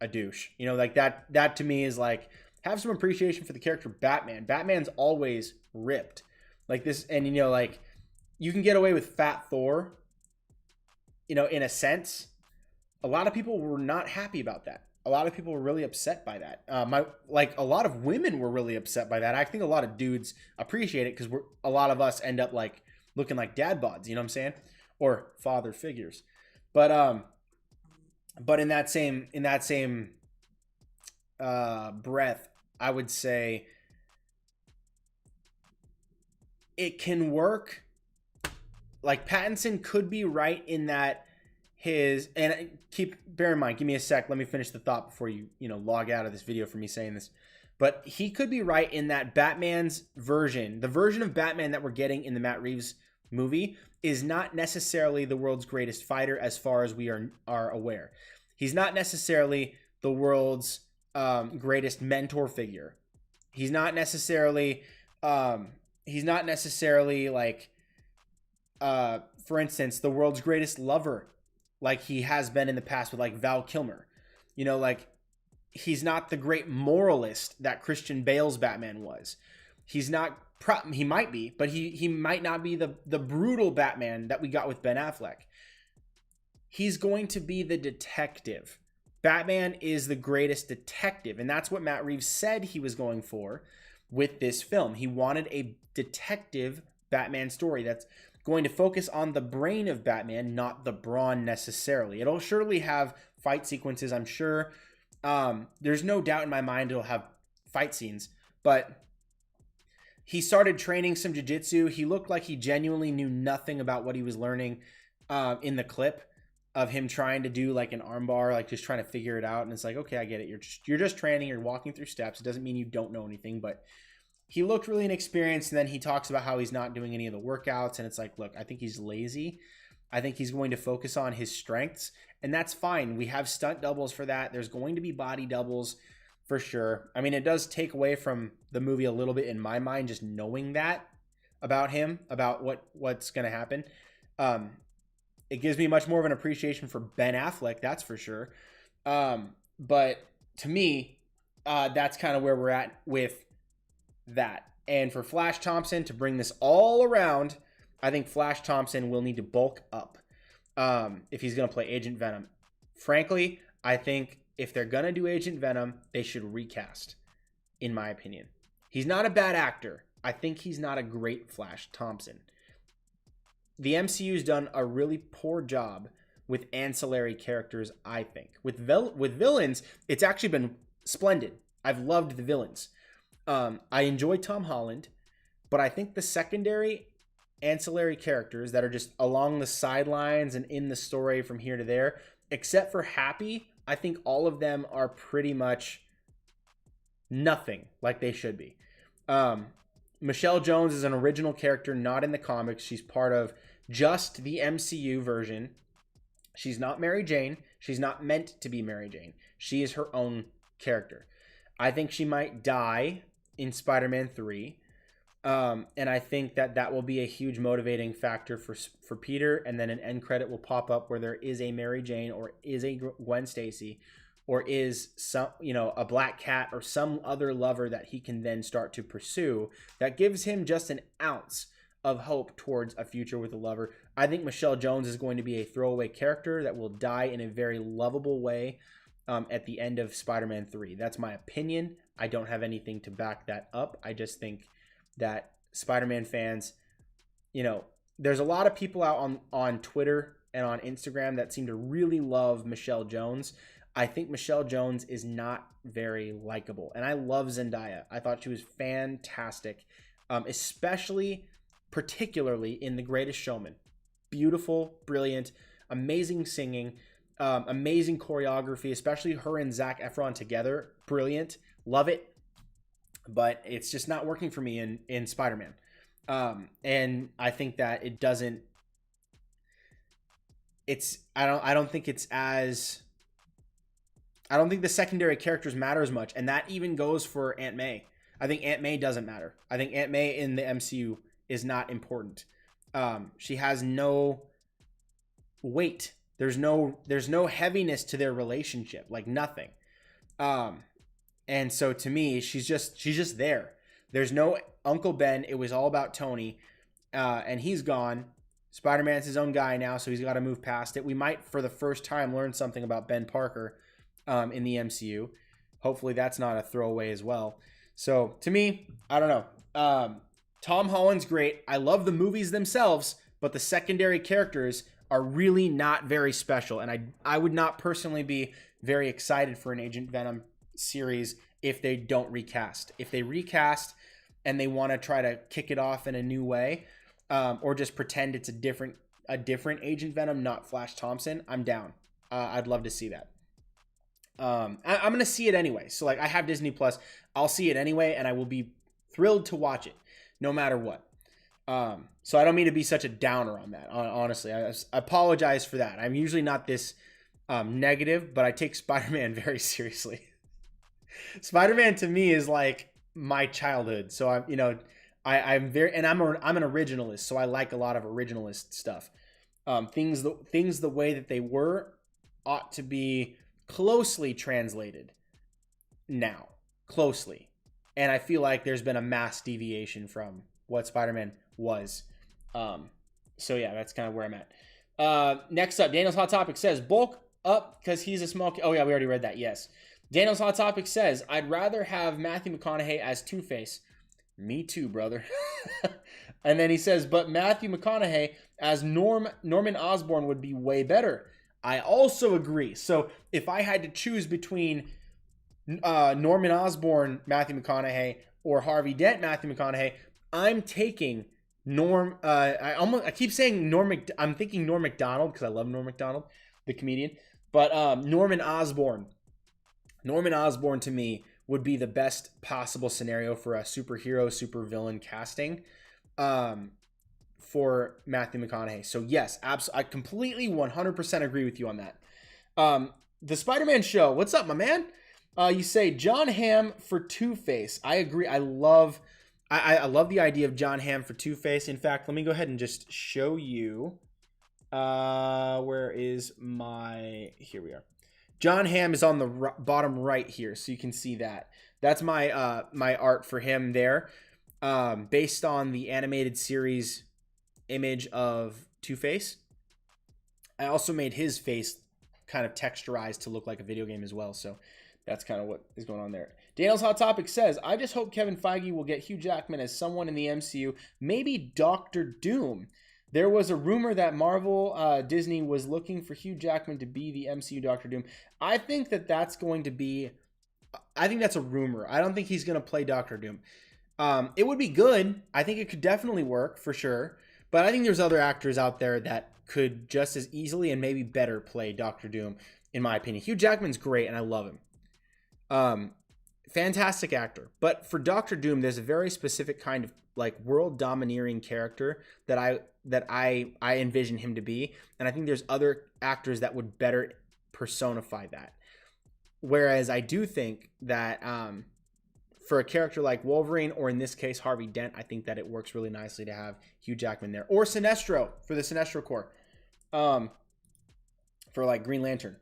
S1: a douche? Like that to me is like, have some appreciation for the character Batman. Batman's always ripped like this. And, like you can get away with fat Thor, in a sense. A lot of people were not happy about that. A lot of people were really upset by that. A lot of women were really upset by that. I think a lot of dudes appreciate it because a lot of us end up like looking like dad bods, you know what I'm saying? Or father figures. But in that same breath, I would say it can work like Pattinson could be right in that bear in mind, give me a sec, let me finish the thought before you log out of this video for me saying this. But he could be right in that Batman's version, the version of Batman that we're getting in the Matt Reeves movie, is not necessarily the world's greatest fighter as far as we are aware. He's not necessarily the world's greatest mentor figure. He's not necessarily like, for instance, the world's greatest lover, like he has been in the past with like Val Kilmer. Like he's not the great moralist that Christian Bale's Batman was. He's not. He might be, but he might not be the brutal Batman that we got with Ben Affleck. He's going to be the detective. Batman is the greatest detective, and that's what Matt Reeves said he was going for with this film. He wanted a detective Batman story that's going to focus on the brain of Batman, not the brawn necessarily. It'll surely have fight sequences, I'm sure. There's no doubt in my mind it'll have fight scenes, but he started training some jiu-jitsu. He looked like he genuinely knew nothing about what he was learning in the clip of him trying to do like an armbar, like just trying to figure it out. And it's like, okay, I get it. You're just training. You're walking through steps. It doesn't mean you don't know anything, but he looked really inexperienced. And then he talks about how he's not doing any of the workouts. And it's like, look, I think he's lazy. I think he's going to focus on his strengths, and that's fine. We have stunt doubles for that. There's going to be body doubles for sure. I mean, it does take away from the movie a little bit in my mind, just knowing that about him, about what's going to happen. It gives me much more of an appreciation for Ben Affleck, that's for sure. But to me, that's kind of where we're at with that. And for Flash Thompson to bring this all around, I think Flash Thompson will need to bulk up if he's going to play Agent Venom. Frankly, I think if they're going to do Agent Venom, they should recast, in my opinion. He's not a bad actor. I think he's not a great Flash Thompson. The MCU's done a really poor job with ancillary characters, I think. With villains, it's actually been splendid. I've loved the villains. I enjoy Tom Holland, but I think the secondary ancillary characters that are just along the sidelines and in the story from here to there, except for Happy, I think all of them are pretty much nothing like they should be. Michelle Jones is an original character, not in the comics. She's part of just the MCU version. She's not Mary Jane. She's not meant to be Mary Jane. She is her own character. I think she might die in Spider-Man 3. And I think that will be a huge motivating factor for Peter. And then an end credit will pop up where there is a Mary Jane or is a Gwen Stacy or is some, a Black Cat or some other lover that he can then start to pursue that gives him just an ounce of hope towards a future with a lover. I think Michelle Jones is going to be a throwaway character that will die in a very lovable way at the end of Spider-Man 3. That's my opinion. I don't have anything to back that up. I just think that Spider-Man fans, there's a lot of people out on Twitter and on Instagram that seem to really love Michelle Jones. I think Michelle Jones is not very likable. And I love Zendaya. I thought she was fantastic, particularly in The Greatest Showman. Beautiful, brilliant, amazing singing, amazing choreography, especially her and Zac Efron together. Brilliant. Love it. But it's just not working for me in Spider-Man. And I think that it doesn't, I don't think the secondary characters matter as much. And that even goes for Aunt May. I think Aunt May doesn't matter. I think Aunt May in the MCU is not important. She has no weight. There's no heaviness to their relationship, like nothing. And so to me, she's just there. There's no Uncle Ben. It was all about Tony, and he's gone. Spider-Man's his own guy now, so he's got to move past it. We might, for the first time, learn something about Ben Parker in the MCU. Hopefully that's not a throwaway as well. So to me, I don't know. Tom Holland's great. I love the movies themselves, but the secondary characters are really not very special. And I would not personally be very excited for an Agent Venom series if they don't recast. If they recast and they want to try to kick it off in a new way, or just pretend it's a different Agent Venom, not Flash Thompson, I'm down. I'd love to see that. I'm gonna see it anyway. So like, I have Disney Plus. I'll see it anyway, and I will be thrilled to watch it, no matter what. So I don't mean to be such a downer on that. Honestly, I apologize for that. I'm usually not this negative, but I take Spider-Man very seriously. Spider-Man to me is like my childhood. So I'm very, and I'm an originalist, so I like a lot of originalist stuff. Things the way that they were ought to be closely translated now, closely. And I feel like there's been a mass deviation from what Spider-Man was. So yeah, that's kind of where I'm at. Next up, Daniel's Hot Topic says, bulk up because he's a small kid. Oh yeah, we already read that, yes. Daniel's Hot Topic says, I'd rather have Matthew McConaughey as Two-Face. Me too, brother. And then he says, but Matthew McConaughey as Norman Osborn would be way better. I also agree. So if I had to choose between Norman Osborn, Matthew McConaughey, or Harvey Dent, Matthew McConaughey, I'm taking I keep saying I'm thinking Norm Macdonald because I love Norm Macdonald, the comedian. But Norman Osborn to me would be the best possible scenario for a superhero, supervillain casting for Matthew McConaughey. So yes, I completely 100% agree with you on that. The Spider-Man show, what's up, my man? You say John Hamm for Two-Face. I agree. I love the idea of John Hamm for Two-Face. In fact, let me go ahead and just show you. Where is my... Here we are. John Hamm is on the bottom right here, so you can see that. That's my my art for him there, based on the animated series image of Two-Face. I also made his face kind of texturized to look like a video game as well, so that's kind of what is going on there. Daniel's Hot Topic says, I just hope Kevin Feige will get Hugh Jackman as someone in the MCU, maybe Doctor Doom. There was a rumor that Marvel Disney was looking for Hugh Jackman to be the MCU Doctor Doom. I think that's going to be... I think that's a rumor. I don't think he's going to play Doctor Doom. It would be good. I think it could definitely work, for sure. But I think there's other actors out there that could just as easily and maybe better play Doctor Doom, in my opinion. Hugh Jackman's great, and I love him. Fantastic actor. But for Doctor Doom, there's a very specific kind of like world domineering character that I envision him to be, and I think there's other actors that would better personify that. Whereas I do think that for a character like Wolverine, or in this case Harvey Dent, I think that it works really nicely to have Hugh Jackman there, or Sinestro for the Sinestro Corps, for like Green Lantern.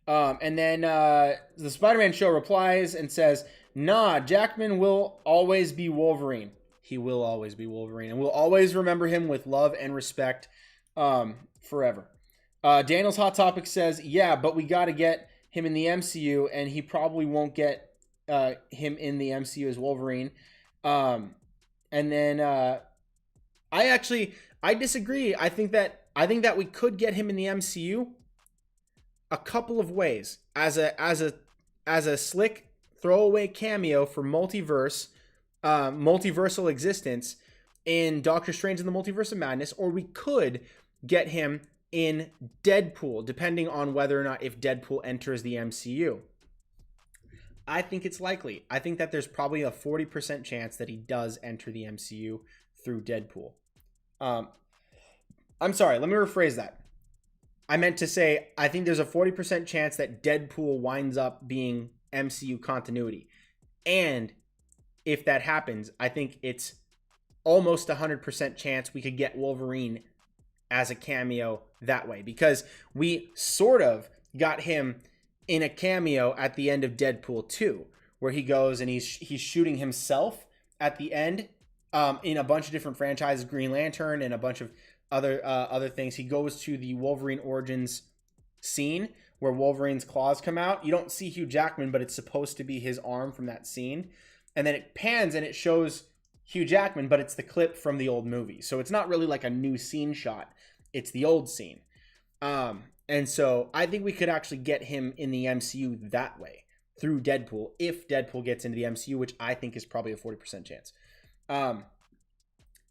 S1: And then the Spider-Man show replies and says, nah, Jackman will always be Wolverine. He will always be Wolverine, and we'll always remember him with love and respect forever. Daniel's Hot Topic says, yeah, but we got to get him in the MCU, and he probably won't get him in the MCU as Wolverine. And then I disagree. I think that we could get him in the MCU a couple of ways, as a slick throwaway cameo for multiversal existence in Doctor Strange in the Multiverse of Madness, or we could get him in Deadpool, depending on whether or not if Deadpool enters the MCU. I think it's likely. I think that there's probably a 40% chance that he does enter the MCU through Deadpool. I'm sorry, let me rephrase that. I meant to say, I think there's a 40% chance that Deadpool winds up being MCU continuity. And if that happens, I think it's almost 100% chance we could get Wolverine as a cameo that way. Because we sort of got him in a cameo at the end of Deadpool 2, where he goes and he's shooting himself at the end in a bunch of different franchises, Green Lantern and a bunch of other things. He goes to the Wolverine Origins scene where Wolverine's claws come out. You don't see Hugh Jackman, but it's supposed to be his arm from that scene. And then it pans and it shows Hugh Jackman, but it's the clip from the old movie. So it's not really like a new scene shot. It's the old scene. And so I think we could actually get him in the MCU that way through Deadpool, if Deadpool gets into the MCU, which I think is probably a 40% chance.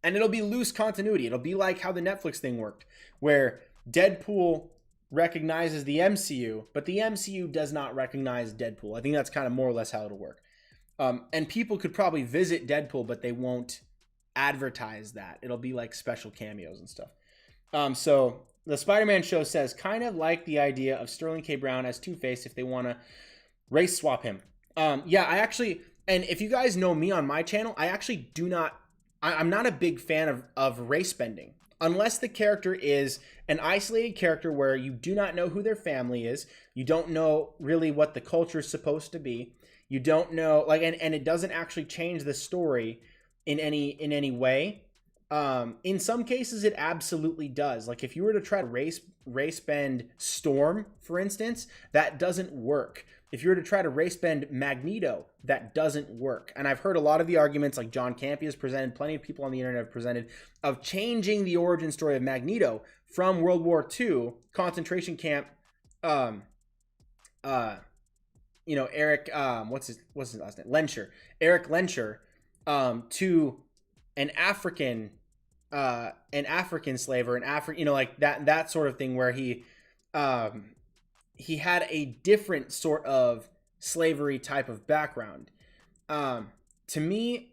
S1: And it'll be loose continuity. It'll be like how the Netflix thing worked, where Deadpool recognizes the MCU, but the MCU does not recognize Deadpool. I think that's kind of more or less how it'll work. And people could probably visit Deadpool, but they won't advertise that. It'll be like special cameos and stuff. So the Spider-Man show says, kind of like the idea of Sterling K. Brown as Two-Face if they want to race swap him. Yeah, I actually, and if you guys know me on my channel, I actually do not, I'm not a big fan of race bending. Unless the character is an isolated character where you do not know who their family is, you don't know really what the culture is supposed to be, you don't know, like, and it doesn't actually change the story in any way. In some cases, it absolutely does. Like if you were to try to race bend Storm, for instance, that doesn't work. If you were to try to race bend Magneto, that doesn't work. And I've heard a lot of the arguments, like John Campea has presented, plenty of people on the internet have presented, of changing the origin story of Magneto from World War II concentration camp. You know, Eric, what's his last name? Lencher, Eric Lencher, to an African slave, or you know, like that sort of thing, where he had a different sort of slavery type of background. To me,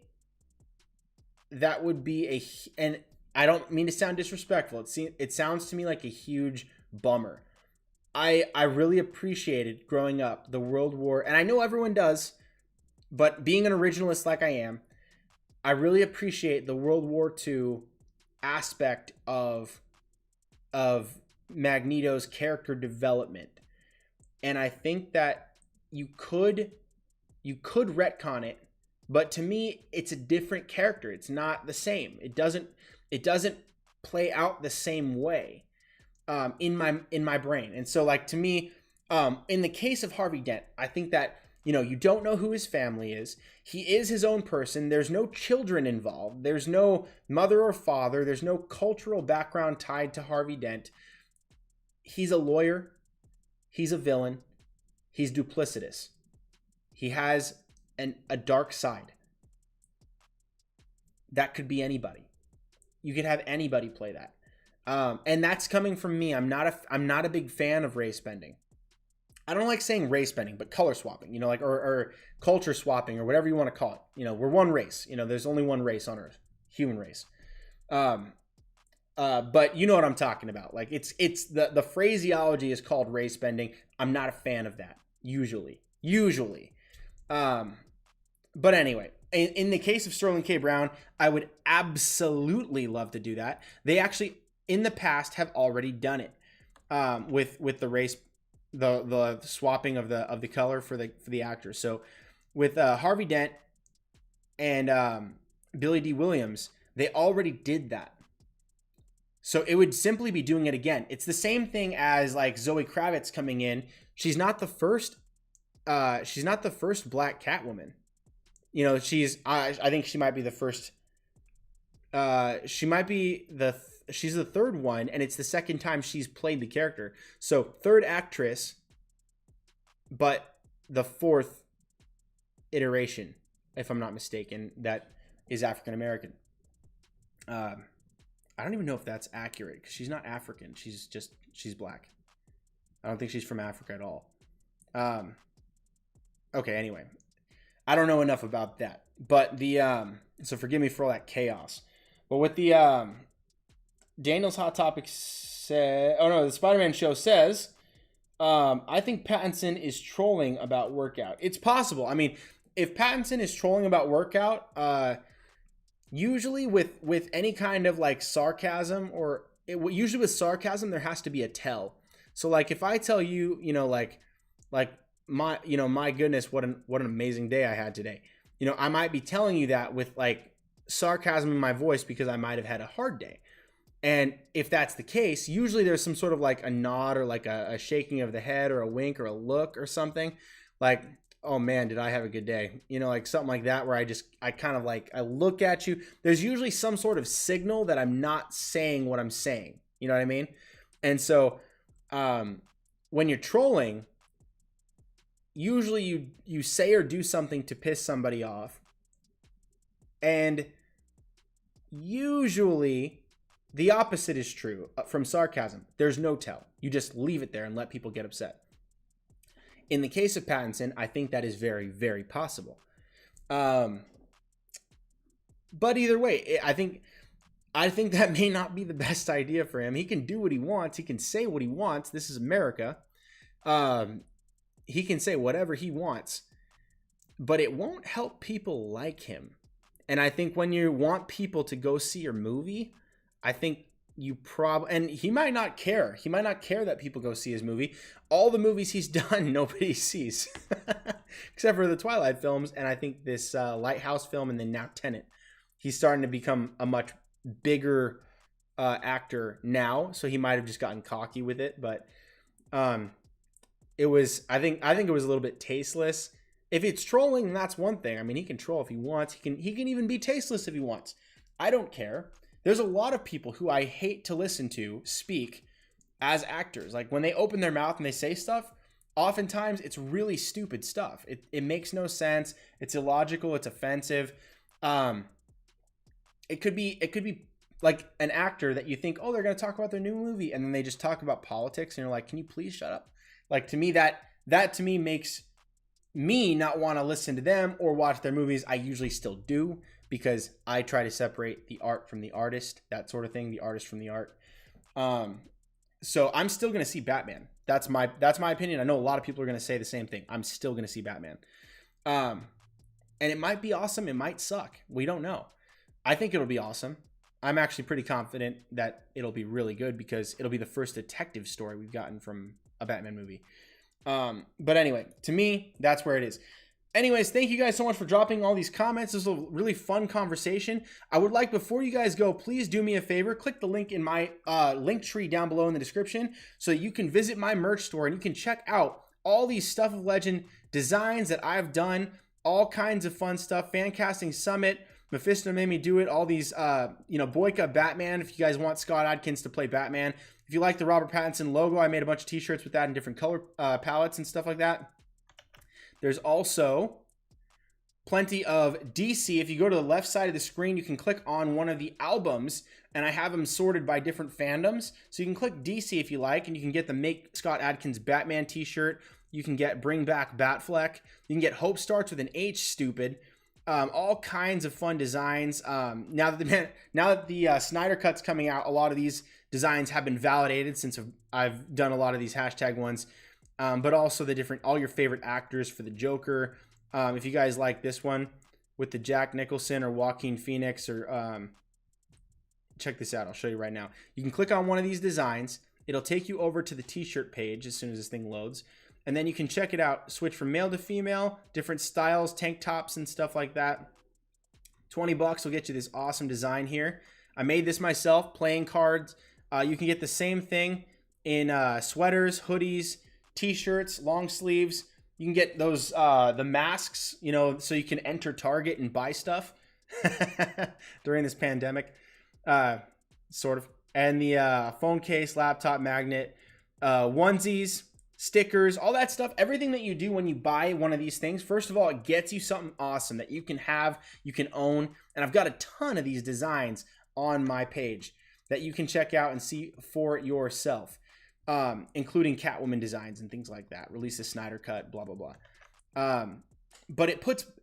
S1: that would be and I don't mean to sound disrespectful. It sounds to me like a huge bummer. I really appreciated growing up the World War, and I know everyone does, but being an originalist like I am, I really appreciate the World War II aspect of Magneto's character development. And I think that you could retcon it, but to me, it's a different character. It's not the same. It doesn't play out the same way in my brain. And so, like, to me, in the case of Harvey Dent, I think that, you know, you don't know who his family is. He is his own person. There's no children involved. There's no mother or father. There's no cultural background tied to Harvey Dent. He's a lawyer. He's a villain. He's duplicitous. He has a dark side. That could be anybody. You could have anybody play that. And that's coming from me. I'm not a big fan of race bending. I don't like saying race bending, but color swapping, you know, like, or culture swapping, or whatever you want to call it. You know, we're one race. You know, there's only one race on Earth, human race. But you know what I'm talking about. Like, it's the phraseology is called race bending. I'm not a fan of that usually. But anyway, in the case of Sterling K. Brown, I would absolutely love to do that. They actually, in the past, have already done it with the race, the swapping of the color for the actors. So with Harvey Dent and Billy D. Williams, they already did that. So it would simply be doing it again. It's the same thing as like Zoe Kravitz coming in. She's not the first black Catwoman. You know, I think she might be the first. She might be she's the third one, and it's the second time she's played the character. So third actress, but the fourth iteration, if I'm not mistaken, that is African American. I don't even know if that's accurate, because she's not African. She's black. I don't think she's from Africa at all. Okay, anyway. I don't know enough about that. But so forgive me for all that chaos. But with the Daniel's Hot Topic the Spider-Man show says, I think Pattinson is trolling about workout. It's possible. I mean, if Pattinson is trolling about workout, usually with any kind of like sarcasm, usually with sarcasm, there has to be a tell. So like if I tell you, you know, like my goodness, what an amazing day I had today. You know, I might be telling you that with like sarcasm in my voice because I might have had a hard day. And if that's the case, usually there's some sort of like a nod or like a shaking of the head or a wink or a look or something like, oh man, did I have a good day? You know, like something like that, where I kind of like, I look at you. There's usually some sort of signal that I'm not saying what I'm saying. You know what I mean? And so when you're trolling, usually you say or do something to piss somebody off, and Usually, the opposite is true from sarcasm. There's no tell. You just leave it there and let people get upset. In the case of Pattinson, I think that is very, very possible. But either way, I think that may not be the best idea for him. He can do what he wants. He can say what he wants. This is America. He can say whatever he wants, but it won't help people like him. And I think when you want people to go see your movie, I think you and he might not care. He might not care that people go see his movie. All the movies he's done, nobody sees, except for the Twilight films. And I think this Lighthouse film, and then now Tenet. He's starting to become a much bigger actor now, so he might have just gotten cocky with it. But it was, I think it was a little bit tasteless. If it's trolling, that's one thing. I mean, he can troll if he wants. He can even be tasteless if he wants. I don't care. There's a lot of people who I hate to listen to speak as actors. Like when they open their mouth and they say stuff, oftentimes it's really stupid stuff. It makes no sense. It's illogical. It's offensive. It could be like an actor that you think, oh, they're going to talk about their new movie, and then they just talk about politics, and you're like, can you please shut up? Like, to me, that to me makes me not want to listen to them or watch their movies. I usually still do, because I try to separate the art from the artist, that sort of thing, the artist from the art. So I'm still going to see Batman. That's my opinion. I know a lot of people are going to say the same thing. I'm still going to see Batman. And it might be awesome. It might suck. We don't know. I think it'll be awesome. I'm actually pretty confident that it'll be really good, because it'll be the first detective story we've gotten from a Batman movie. But anyway, to me, that's where it is. Anyways, thank you guys so much for dropping all these comments. This was a really fun conversation. I would like, before you guys go, please do me a favor. Click the link in my link tree down below in the description, so you can visit my merch store and you can check out all these Stuff of Legend designs that I've done. All kinds of fun stuff. Fancasting Summit. Mephisto made me do it. All these, Boyka Batman, if you guys want Scott Adkins to play Batman. If you like the Robert Pattinson logo, I made a bunch of t-shirts with that in different color palettes and stuff like that. There's also plenty of DC. If you go to the left side of the screen, you can click on one of the albums, and I have them sorted by different fandoms. So you can click DC if you like, and you can get the Make Scott Adkins Batman t-shirt. You can get Bring Back Batfleck. You can get Hope Starts with an H, stupid. All kinds of fun designs. Now that the Snyder Cut's coming out, a lot of these designs have been validated since I've done a lot of these hashtag ones. But also all your favorite actors for the Joker. If you guys like this one with the Jack Nicholson or Joaquin Phoenix, or check this out. I'll show you right now. You can click on one of these designs. It'll take you over to the t-shirt page as soon as this thing loads. And then you can check it out, switch from male to female, different styles, tank tops and stuff like that. 20 bucks will get you this awesome design here. I made this myself, playing cards. You can get the same thing in sweaters, hoodies, t-shirts, long sleeves. You can get those, the masks, so you can enter Target and buy stuff during this pandemic, sort of. And the phone case, laptop magnet, onesies, stickers, all that stuff, everything that you do when you buy one of these things, first of all, it gets you something awesome that you can have, you can own. And I've got a ton of these designs on my page that you can check out and see for yourself, including Catwoman designs and things like that. Release a Snyder Cut, blah, blah, blah. But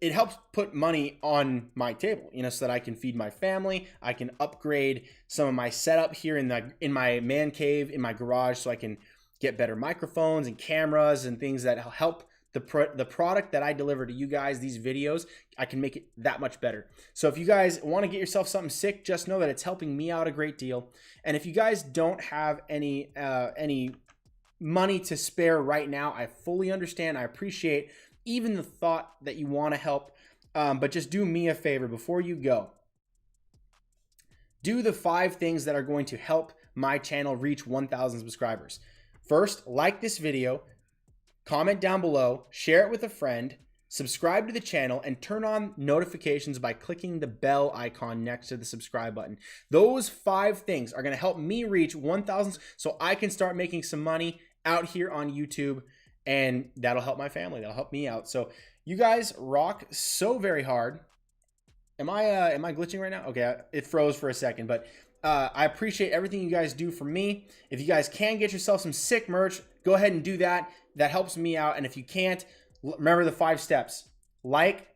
S1: it helps put money on my table, so that I can feed my family. I can upgrade some of my setup here in my man cave, in my garage, so I can get better microphones and cameras and things that help the product that I deliver to you guys, these videos. I can make it that much better. So if you guys want to get yourself something sick, just know that it's helping me out a great deal. And if you guys don't have any money to spare right now, I fully understand. I appreciate even the thought that you want to help, but just do me a favor before you go. Do the 5 things that are going to help my channel reach 1,000 subscribers. First, like this video, comment down below, share it with a friend, subscribe to the channel, and turn on notifications by clicking the bell icon next to the subscribe button. Those 5 things are going to help me reach 1,000 so I can start making some money out here on YouTube, and that'll help my family. That'll help me out. So you guys rock so very hard. Am I glitching right now? Okay, it froze for a second, but I appreciate everything you guys do for me. If you guys can get yourself some sick merch, go ahead and do that. That helps me out. And if you can't, remember the 5 steps. Like,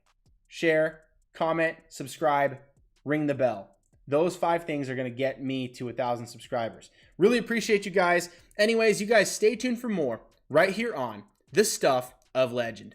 S1: share, comment, subscribe, ring the bell. Those 5 things are going to get me to 1,000 subscribers. Really appreciate you guys. Anyways, you guys stay tuned for more right here on The Stuff of Legend.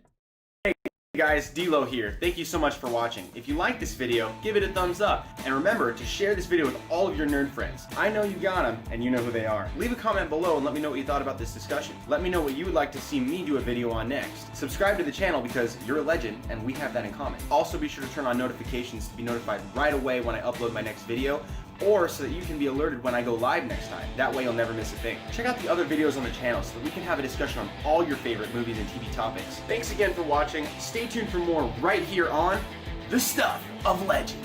S1: Hey guys, Dlo here. Thank you so much for watching. If you like this video, give it a thumbs up. And remember to share this video with all of your nerd friends. I know you got them, and you know who they are. Leave a comment below and let me know what you thought about this discussion. Let me know what you would like to see me do a video on next. Subscribe to the channel because you're a legend, and we have that in common. Also be sure to turn on notifications to be notified right away when I upload my next video, or so that you can be alerted when I go live next time. That way you'll never miss a thing. Check out the other videos on the channel so that we can have a discussion on all your favorite movies and TV topics. Thanks again for watching. Stay tuned for more right here on The Stuff of Legend.